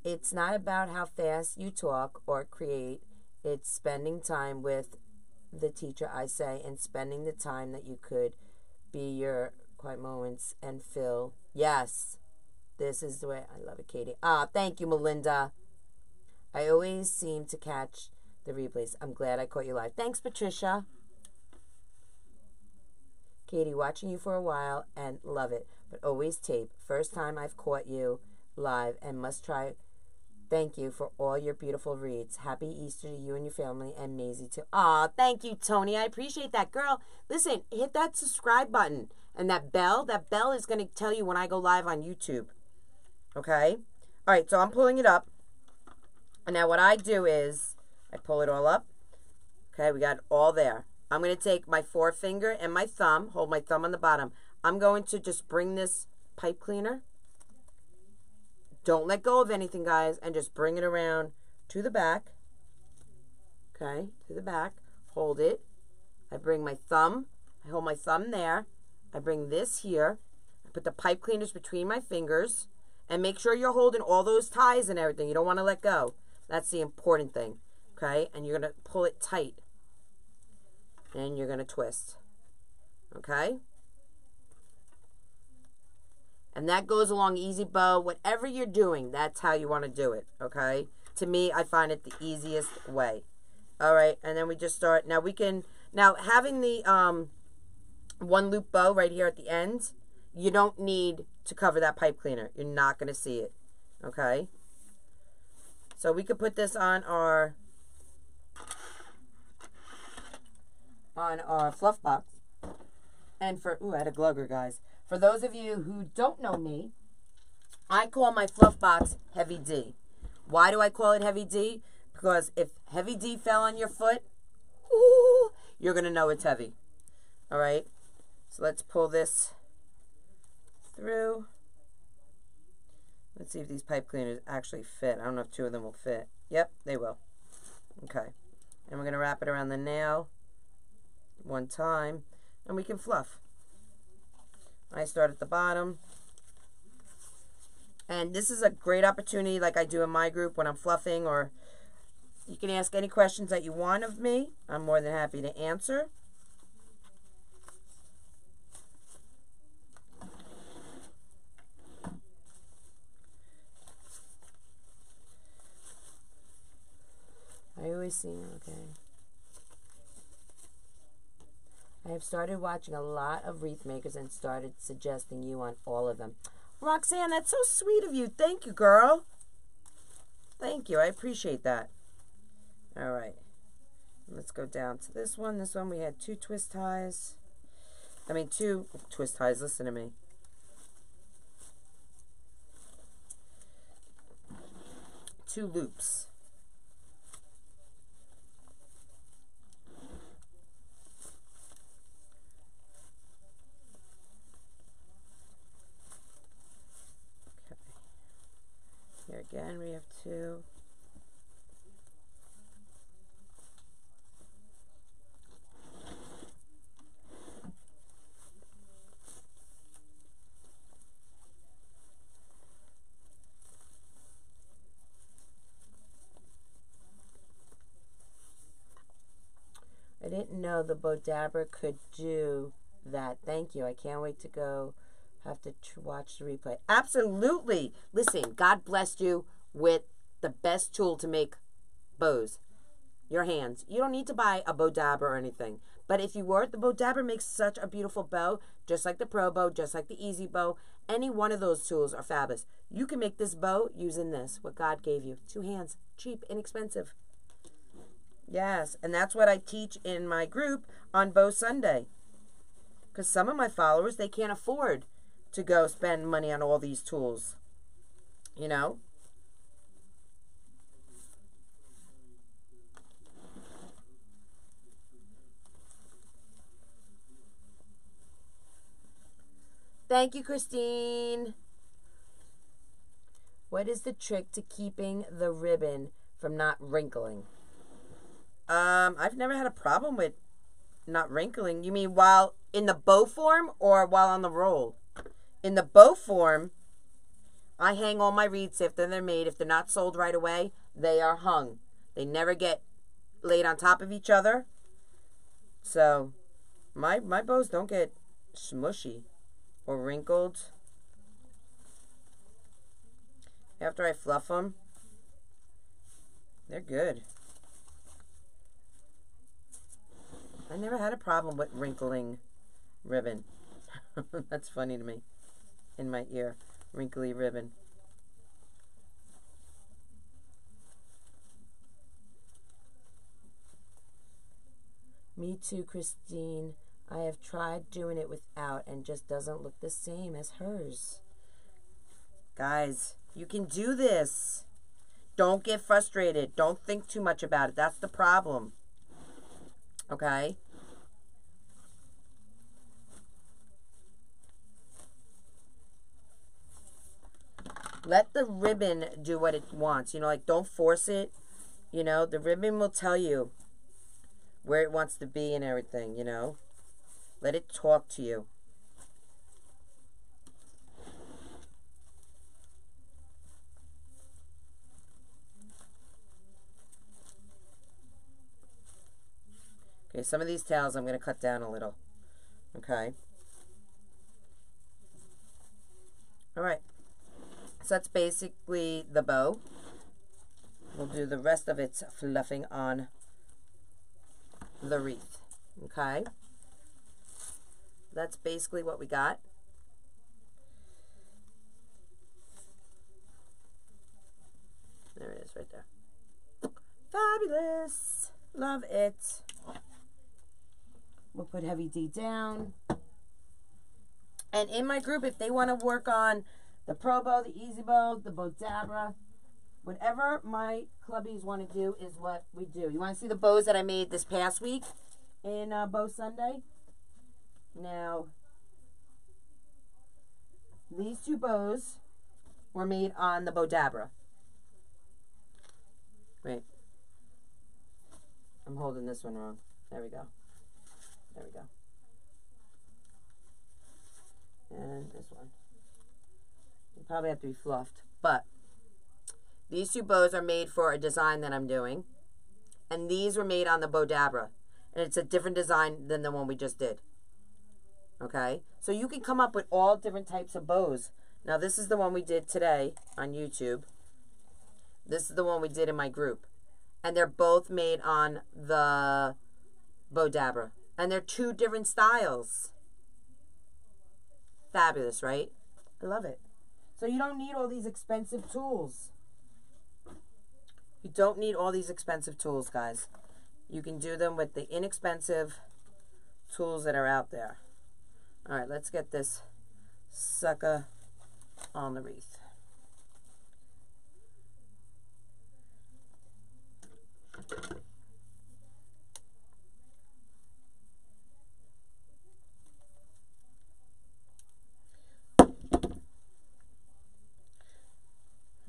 It's not about how fast you talk or create. It's spending time with the teacher, I say, and spending the time that you could be your quiet moments and fill. Yes, this is the way. I love it, Katie. Ah, thank you, Melinda. I always seem to catch the replays. I'm glad I caught you live. Thanks, Patricia. Katie, watching you for a while and love it, but always tape. First time I've caught you live and must try. Thank you for all your beautiful reads. Happy Easter to you and your family and Maisie too. Aw, thank you, Tony. I appreciate that. Girl, listen, hit that subscribe button and that bell. That bell is going to tell you when I go live on YouTube. Okay? All right, so I'm pulling it up. And now what I do is I pull it all up. Okay, we got it all there. I'm going to take my forefinger and my thumb, hold my thumb on the bottom. I'm going to just bring this pipe cleaner. Don't let go of anything, guys, and just bring it around to the back. Okay, to the back. Hold it. I bring my thumb. I hold my thumb there. I bring this here. I put the pipe cleaners between my fingers. And make sure you're holding all those ties and everything. You don't want to let go. That's the important thing. Okay, and you're going to pull it tight. And you're going to twist. Okay? And that goes along Easy Bow. Whatever you're doing, that's how you want to do it. Okay? To me, I find it the easiest way. All right, and then we just start. Now we can, having the 1 loop bow right here at the end, you don't need to cover that pipe cleaner. You're not going to see it. Okay? So we could put this on our fluff box. And for, ooh, I had a glugger, guys. For those of you who don't know me, I call my fluff box Heavy D. Why do I call it Heavy D? Because if Heavy D fell on your foot, ooh, you're going to know it's heavy. All right? So let's pull this through. Let's see if these pipe cleaners actually fit. I don't know if 2 of them will fit. Yep, they will. Okay. And we're going to wrap it around the nail 1 time, and we can fluff. I start at the bottom. And this is a great opportunity like I do in my group when I'm fluffing or You can ask any questions that you want of me. I'm more than happy to answer. I always see, okay. I have started watching a lot of wreath makers and started suggesting you on all of them. Roxanne, that's so sweet of you. Thank you, girl. Thank you. I appreciate that. All right. Let's go down to this one. This one we had 2 twist ties. I mean, 2 twist ties. Listen to me. Two loops. Here again, we have 2. I didn't know the Bodabra could do that. Thank you. I can't wait to go. Have to watch the replay. Absolutely. Listen, God blessed you with the best tool to make bows. Your hands. You don't need to buy a Bodabra or anything. But if you were, the Bodabra makes such a beautiful bow, just like the Pro Bow, just like the Easy Bow. Any one of those tools are fabulous. You can make this bow using this, what God gave you. 2 hands. Cheap, inexpensive. Yes, and that's what I teach in my group on Bow Sunday. Because some of my followers, they can't afford to go spend money on all these tools. You know? Thank you, Christine. What is the trick to keeping the ribbon from not wrinkling? I've never had a problem with not wrinkling. You mean while in the bow form or while on the roll? In the bow form, I hang all my reeds after they're made. If they're not sold right away, they are hung. They never get laid on top of each other. So, my bows don't get smushy or wrinkled. After I fluff them, they're good. I never had a problem with wrinkling ribbon. That's funny to me. In my ear. Wrinkly ribbon. Me too, Christine. I have tried doing it without and just doesn't look the same as hers. Guys, you can do this. Don't get frustrated. Don't think too much about it. That's the problem. Okay? Let the ribbon do what it wants. You know, like, don't force it. You know, the ribbon will tell you where it wants to be and everything, you know. Let it talk to you. Okay, some of these tails I'm going to cut down a little. Okay. All right. So that's basically the bow. We'll do the rest of its fluffing on the wreath. Okay. That's basically what we got. There it is right there. Fabulous. Love it. We'll put Heavy D down. And in my group, if they want to work on the Pro Bow, the Easy Bow, the Bodabra, whatever my clubbies want to do is what we do. You want to see the bows that I made this past week in Bow Sunday? Now, these 2 bows were made on the Bodabra. Wait. I'm holding this one wrong. There we go. There we go. And this one. You probably have to be fluffed. But these 2 bows are made for a design that I'm doing. And these were made on the Bodabra. And it's a different design than the one we just did. Okay? So you can come up with all different types of bows. Now, this is the one we did today on YouTube. This is the one we did in my group. And they're both made on the Bodabra. And they're 2 different styles. Fabulous, right? I love it. So you don't need all these expensive tools. You don't need all these expensive tools, guys. You can do them with the inexpensive tools that are out there. All right, let's get this sucker on the wreath.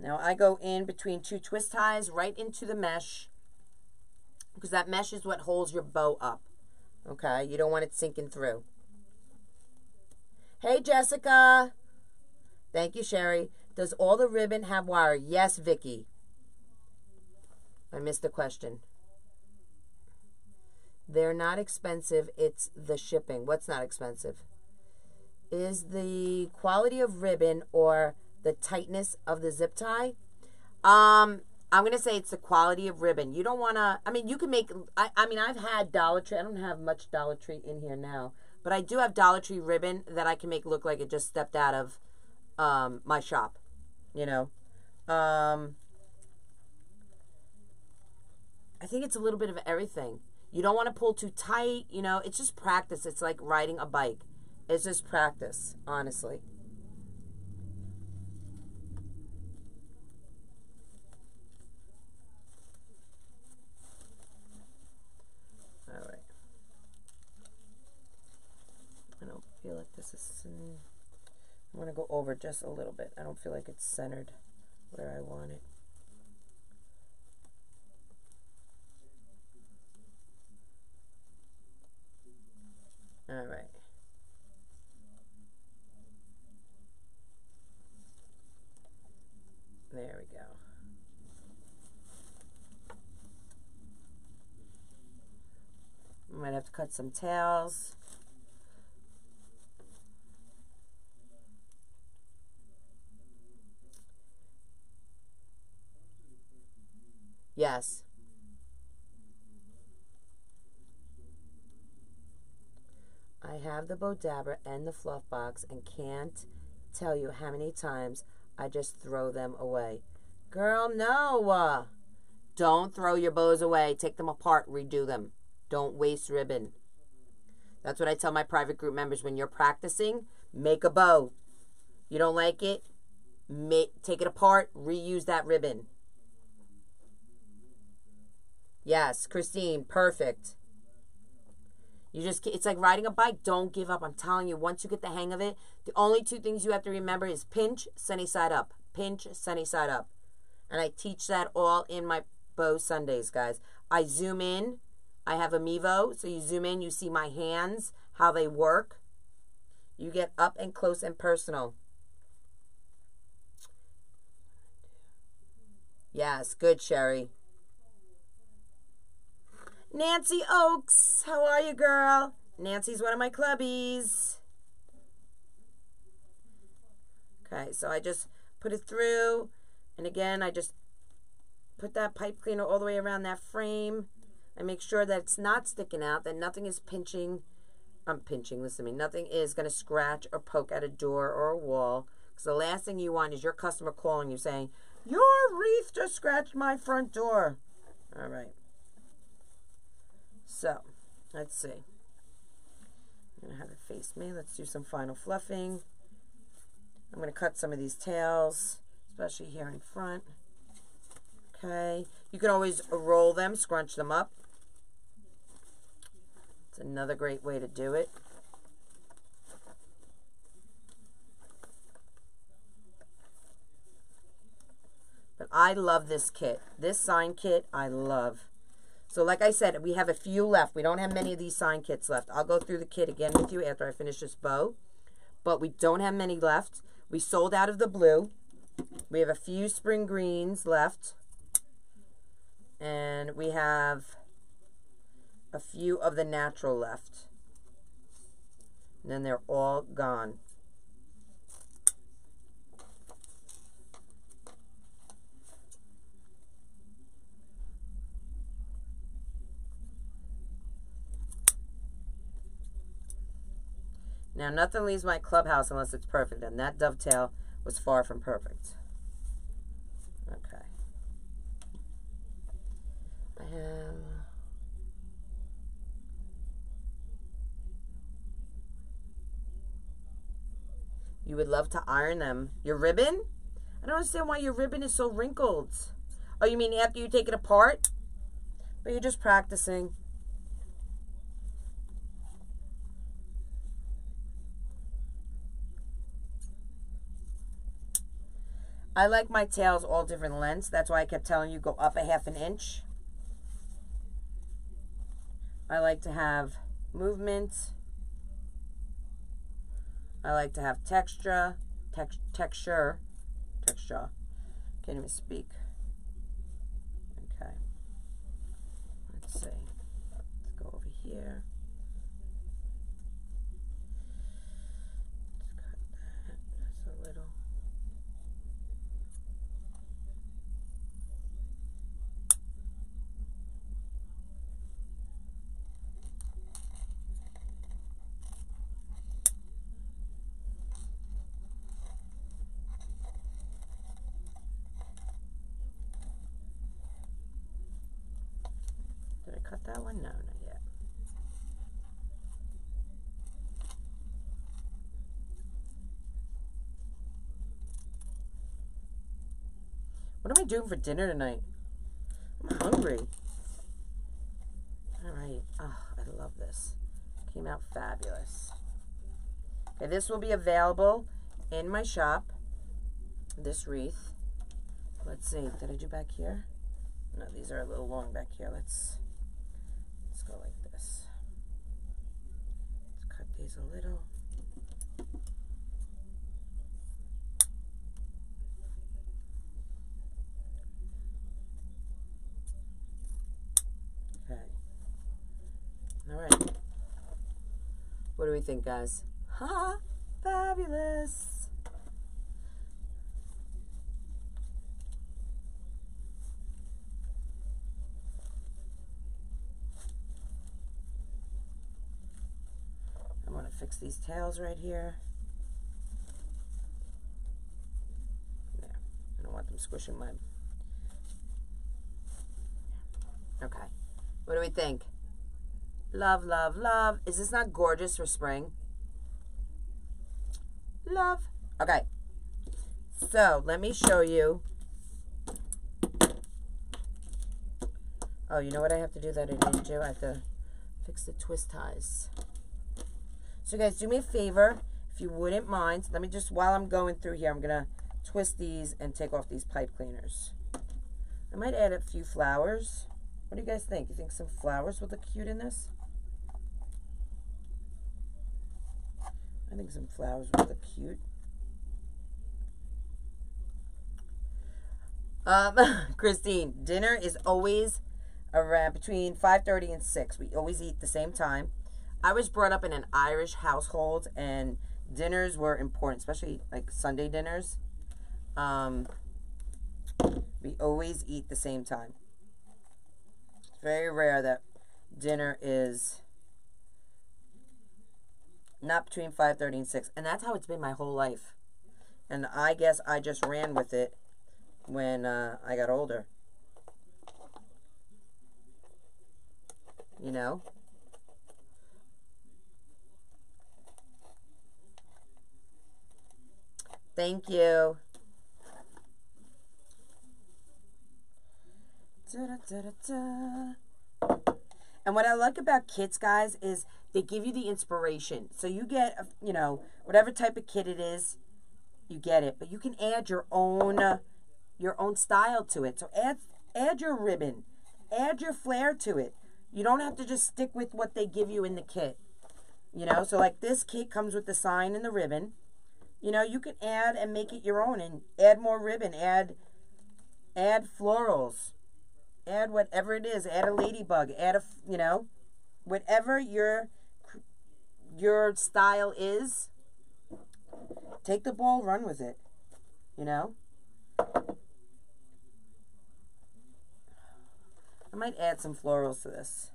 Now I go in between 2 twist ties right into the mesh, because that mesh is what holds your bow up. Okay, you don't want it sinking through. Hey Jessica. Thank you, Sherry. Does all the ribbon have wire? Yes, Vicky. I missed the question. They're not expensive. It's the shipping. What's not expensive? Is the quality of ribbon or the tightness of the zip tie? I'm going to say it's the quality of ribbon. You don't want to, I mean, you can make, I mean, I've had Dollar Tree. I don't have much Dollar Tree in here now, but I do have Dollar Tree ribbon that I can make look like it just stepped out of my shop, you know. I think it's a little bit of everything. You don't want to pull too tight, you know. It's just practice. It's like riding a bike. It's just practice, honestly. All right. I don't feel like this is... I'm going to go over just a little bit. I don't feel like it's centered where I want it. All right. There we go. I might have to cut some tails. Yes. I have the Bodabra and the fluff box and can't tell you how many times I just throw them away. Girl, no. Don't throw your bows away. Take them apart. Redo them. Don't waste ribbon. That's what I tell my private group members. When you're practicing, make a bow. You don't like it? Take it apart. Reuse that ribbon. Yes, Christine. Perfect. It's like riding a bike. Don't give up. I'm telling you, once you get the hang of it, the only 2 things you have to remember is pinch, sunny side up. Pinch, sunny side up. And I teach that all in my bow Sundays, guys. I zoom in. I have a Mevo, so you zoom in, you see my hands, how they work. You get up and close and personal. Yes, good, Sherry. Nancy Oaks, how are you, girl? Nancy's one of my clubbies. Okay, so I just put it through, and again, I just put that pipe cleaner all the way around that frame. And make sure that it's not sticking out, that nothing is pinching. Listen to me. Nothing is going to scratch or poke at a door or a wall. Because the last thing you want is your customer calling you saying, your wreath just scratched my front door. All right. So, let's see. I'm going to have it face me. Let's do some final fluffing. I'm going to cut some of these tails, especially here in front. Okay. You can always roll them, scrunch them up. It's another great way to do it. But I love this kit. This sign kit, I love. So like I said, we have a few left. We don't have many of these sign kits left. I'll go through the kit again with you after I finish this bow. But we don't have many left. We sold out of the blue. We have a few spring greens left. And we have a few of the natural left. And then they're all gone. Now, nothing leaves my clubhouse unless it's perfect, and that dovetail was far from perfect. Okay. You would love to iron them. Your ribbon? I don't understand why your ribbon is so wrinkled. Oh, you mean after you take it apart? But you're just practicing. I like my tails all different lengths. That's why I kept telling you go up a ½ inch. I like to have movement. I like to have texture. Texture. Can't even speak. Okay. Let's see. Let's go over here. Let's cut that just a little. Did I cut that one? No, not yet. What am I doing for dinner tonight? I'm hungry. All right. Oh, I love this. Came out fabulous. Okay, this will be available in my shop. This wreath. Let's see. Did I do back here? No, these are a little long back here. Let's go like this. Let's cut these a little. Okay. All right. What do we think, guys? Ha! Fabulous! I'm going to fix these tails right here. There. I don't want them squishing my... Okay. What do we think? Love, love, love. Is this not gorgeous for spring? Love. Okay. So, let me show you. Oh, you know what I have to do that I didn't do? I have to fix the twist ties. So, guys, do me a favor. If you wouldn't mind, let me just, while I'm going through here, I'm going to twist these and take off these pipe cleaners. I might add a few flowers. What do you guys think? You think some flowers would look cute in this? I think some flowers would look cute. Christine, dinner is always around between 5:30 and 6. We always eat the same time. I was brought up in an Irish household, and dinners were important, especially like Sunday dinners. We always eat the same time. It's very rare that dinner is not between 5:30 and 6. And that's how it's been my whole life. And I guess I just ran with it when I got older. You know? Thank you. And what I like about kits, guys, is they give you the inspiration. So you get, you know, whatever type of kit it is, you get it. But you can add your own style to it. So add your ribbon. Add your flair to it. You don't have to just stick with what they give you in the kit. You know, so like this kit comes with the sign and the ribbon. You know, you can add and make it your own and add more ribbon. Add florals. Add whatever it is. Add a ladybug. Add a, you know, whatever your style is. Take the ball, run with it. You know? I might add some florals to this.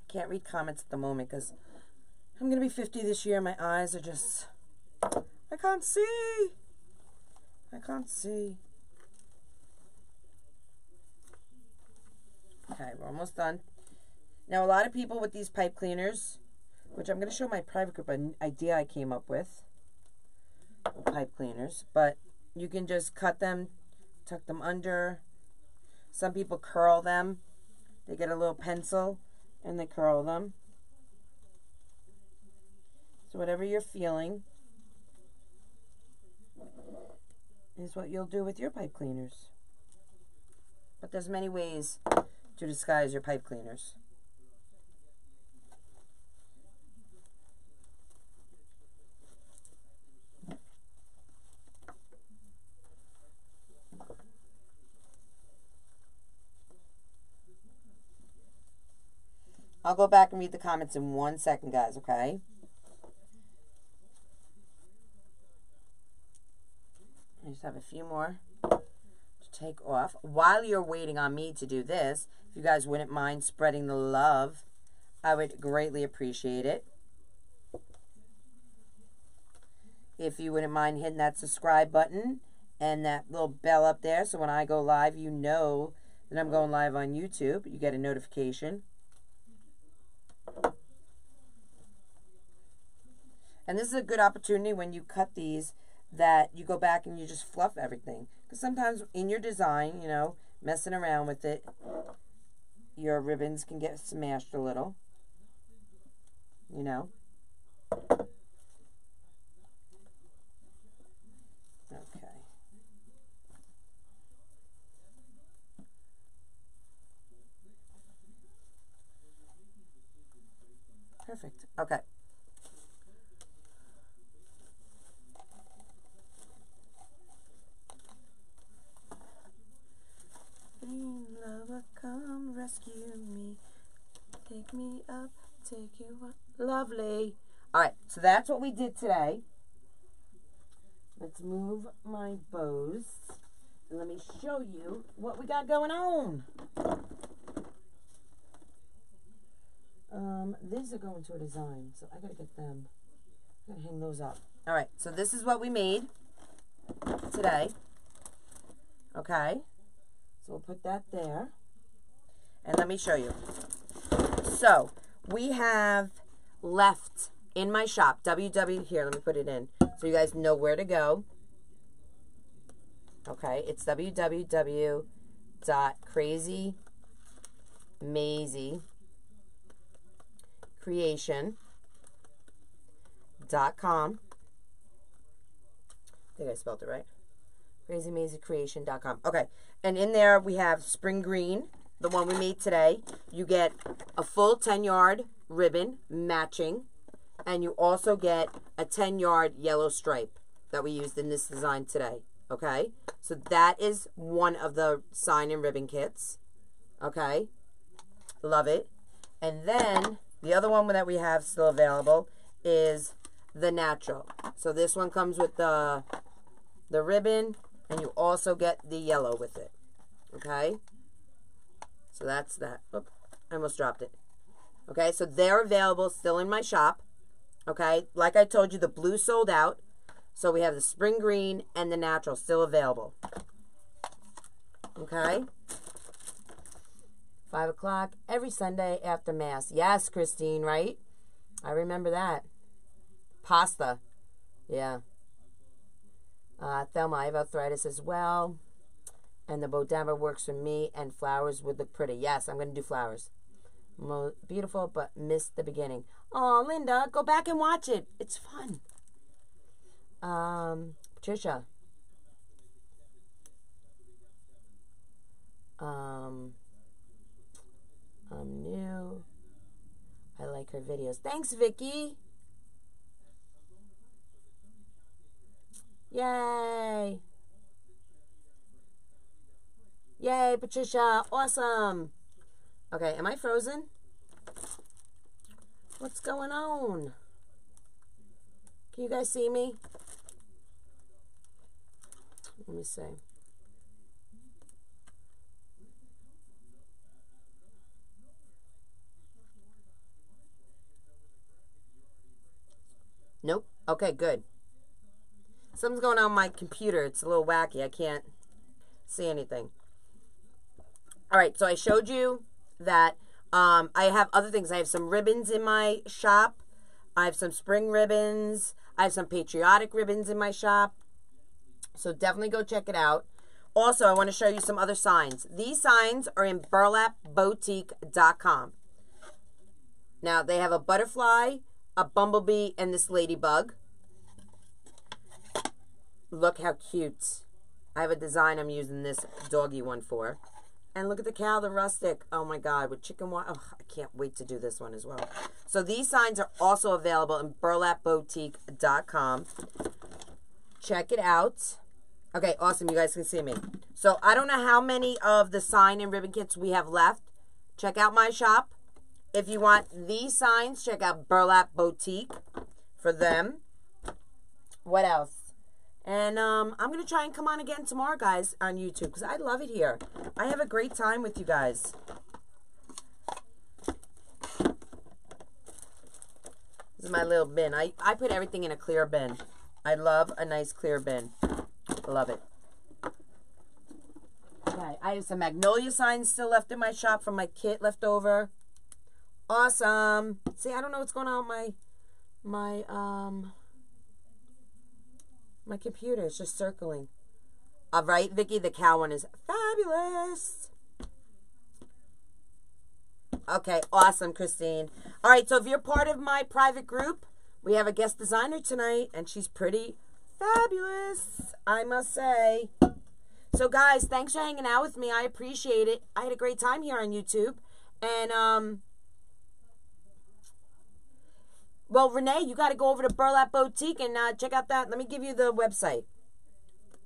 Can't read comments at the moment because I'm going to be 50 this year. My eyes are just... I can't see. I can't see. Okay, we're almost done. Now, a lot of people with these pipe cleaners, which I'm going to show my private group an idea I came up with pipe cleaners, but you can just cut them, tuck them under. Some people curl them. They get a little pencil and they curl them. So whatever you're feeling is what you'll do with your pipe cleaners. But there's many ways to disguise your pipe cleaners. I'll go back and read the comments in 1 second, guys, okay? I just have a few more to take off. While you're waiting on me to do this, if you guys wouldn't mind spreading the love, I would greatly appreciate it. If you wouldn't mind hitting that subscribe button and that little bell up there so when I go live, you know that I'm going live on YouTube. You get a notification. And this is a good opportunity when you cut these that you go back and you just fluff everything. Because sometimes in your design, you know, messing around with it, your ribbons can get smashed a little. You know. Okay. Perfect. Okay. Lover, come rescue me. Take me up, take you up. Lovely. Alright, so that's what we did today. Let's move my bows. And let me show you what we got going on. These are going to a design, so I gotta get them. I gotta hang those up. Alright, so this is what we made today. Okay. So we'll put that there. And let me show you. So, we have left in my shop, here, let me put it in, so you guys know where to go. Okay, it's www.Krazy Mazie Kreations.com. I think I spelled it right. KrazyMazieCreation.com. Okay, and in there we have Spring Green, the one we made today. You get a full 10-yard ribbon matching, and you also get a 10-yard yellow stripe that we used in this design today. Okay, so that is one of the sign and ribbon kits. Okay, love it. And then the other one that we have still available is the natural. So this one comes with the ribbon, and you also get the yellow with it. Okay, so that's that. Oop, I almost dropped it. Okay, so they're available still in my shop. Okay, like I told you, the blue sold out. So we have the spring green and the natural still available. Okay. 5 o'clock every Sunday after Mass. Yes, Christine, right? I remember that. Pasta. Yeah. Thelma, I have arthritis as well. And the Bodemba works for me, and flowers would look pretty. Yes, I'm going to do flowers. Beautiful, but missed the beginning. Oh, Linda, go back and watch it. It's fun. Patricia. I'm new. I like her videos. Thanks, Vicky. Yay. Yay, Patricia. Awesome. Okay, am I frozen? What's going on? Can you guys see me? Let me see. Nope. Okay, good. Something's going on with my computer. It's a little wacky. I can't see anything. All right, so I showed you that I have other things. I have some ribbons in my shop. I have some spring ribbons. I have some patriotic ribbons in my shop. So definitely go check it out. Also, I want to show you some other signs. These signs are in burlapboutique.com. Now, they have a butterfly, a bumblebee, and this ladybug. Look how cute. I have a design I'm using this doggy one for. And look at the cow, the rustic. Oh my God, with chicken wine. Oh, I can't wait to do this one as well. So these signs are also available in burlapboutique.com. Check it out. Okay, awesome. You guys can see me. So I don't know how many of the sign and ribbon kits we have left. Check out my shop. If you want these signs, check out Burlap Boutique for them. What else? And I'm going to try and come on again tomorrow, guys, on YouTube, because I love it here. I have a great time with you guys. This is my little bin. I put everything in a clear bin. I love a nice clear bin. Love it. Okay, I have some magnolia signs still left in my shop from my kit left over. Awesome. See, I don't know what's going on with my computer. It's just circling. All right, Vicky, the cow one is fabulous. Okay, awesome, Christine. All right, so if you're part of my private group, we have a guest designer tonight, and she's pretty fabulous, I must say. So, guys, thanks for hanging out with me. I appreciate it. I had a great time here on YouTube. And, well, Renee, you got to go over to Burlap Boutique and check out that. Let me give you the website.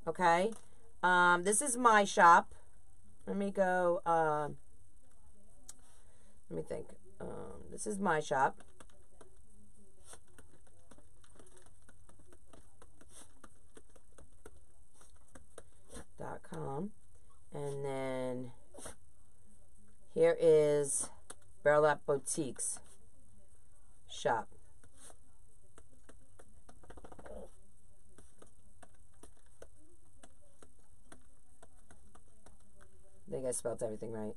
Okay. This is my shop. Let me go. Let me think. This is my shop. .com. And then here is Burlap Boutique's shop. I think I spelled everything right.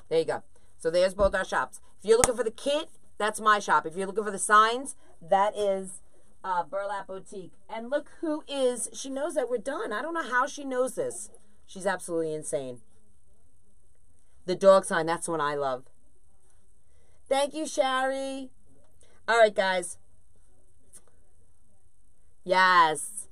There you go. So there's both our shops. If you're looking for the kit, that's my shop. If you're looking for the signs, that is Burlap Boutique. And look who is, she knows that we're done. I don't know how she knows this. She's absolutely insane. The dog sign, that's one I love. Thank you, Shari. All right, guys. Yes.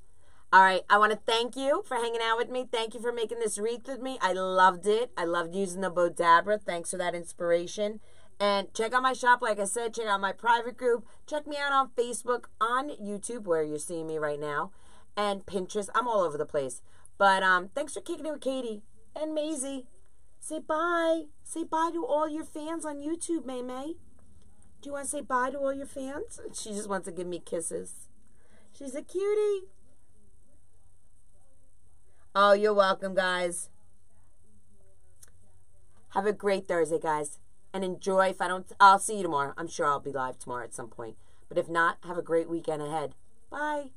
All right, I want to thank you for hanging out with me. Thank you for making this wreath with me. I loved it. I loved using the Bodabra. Thanks for that inspiration. And check out my shop, like I said. Check out my private group. Check me out on Facebook, on YouTube, where you're seeing me right now, and Pinterest. I'm all over the place. But thanks for kicking it with Katie and Maisie. Say bye. Say bye to all your fans on YouTube, May May. Do you want to say bye to all your fans? She just wants to give me kisses. She's a cutie. Oh, you're welcome, guys. Have a great Thursday, guys. And enjoy. If I don't, I'll see you tomorrow. I'm sure I'll be live tomorrow at some point. But if not, have a great weekend ahead. Bye.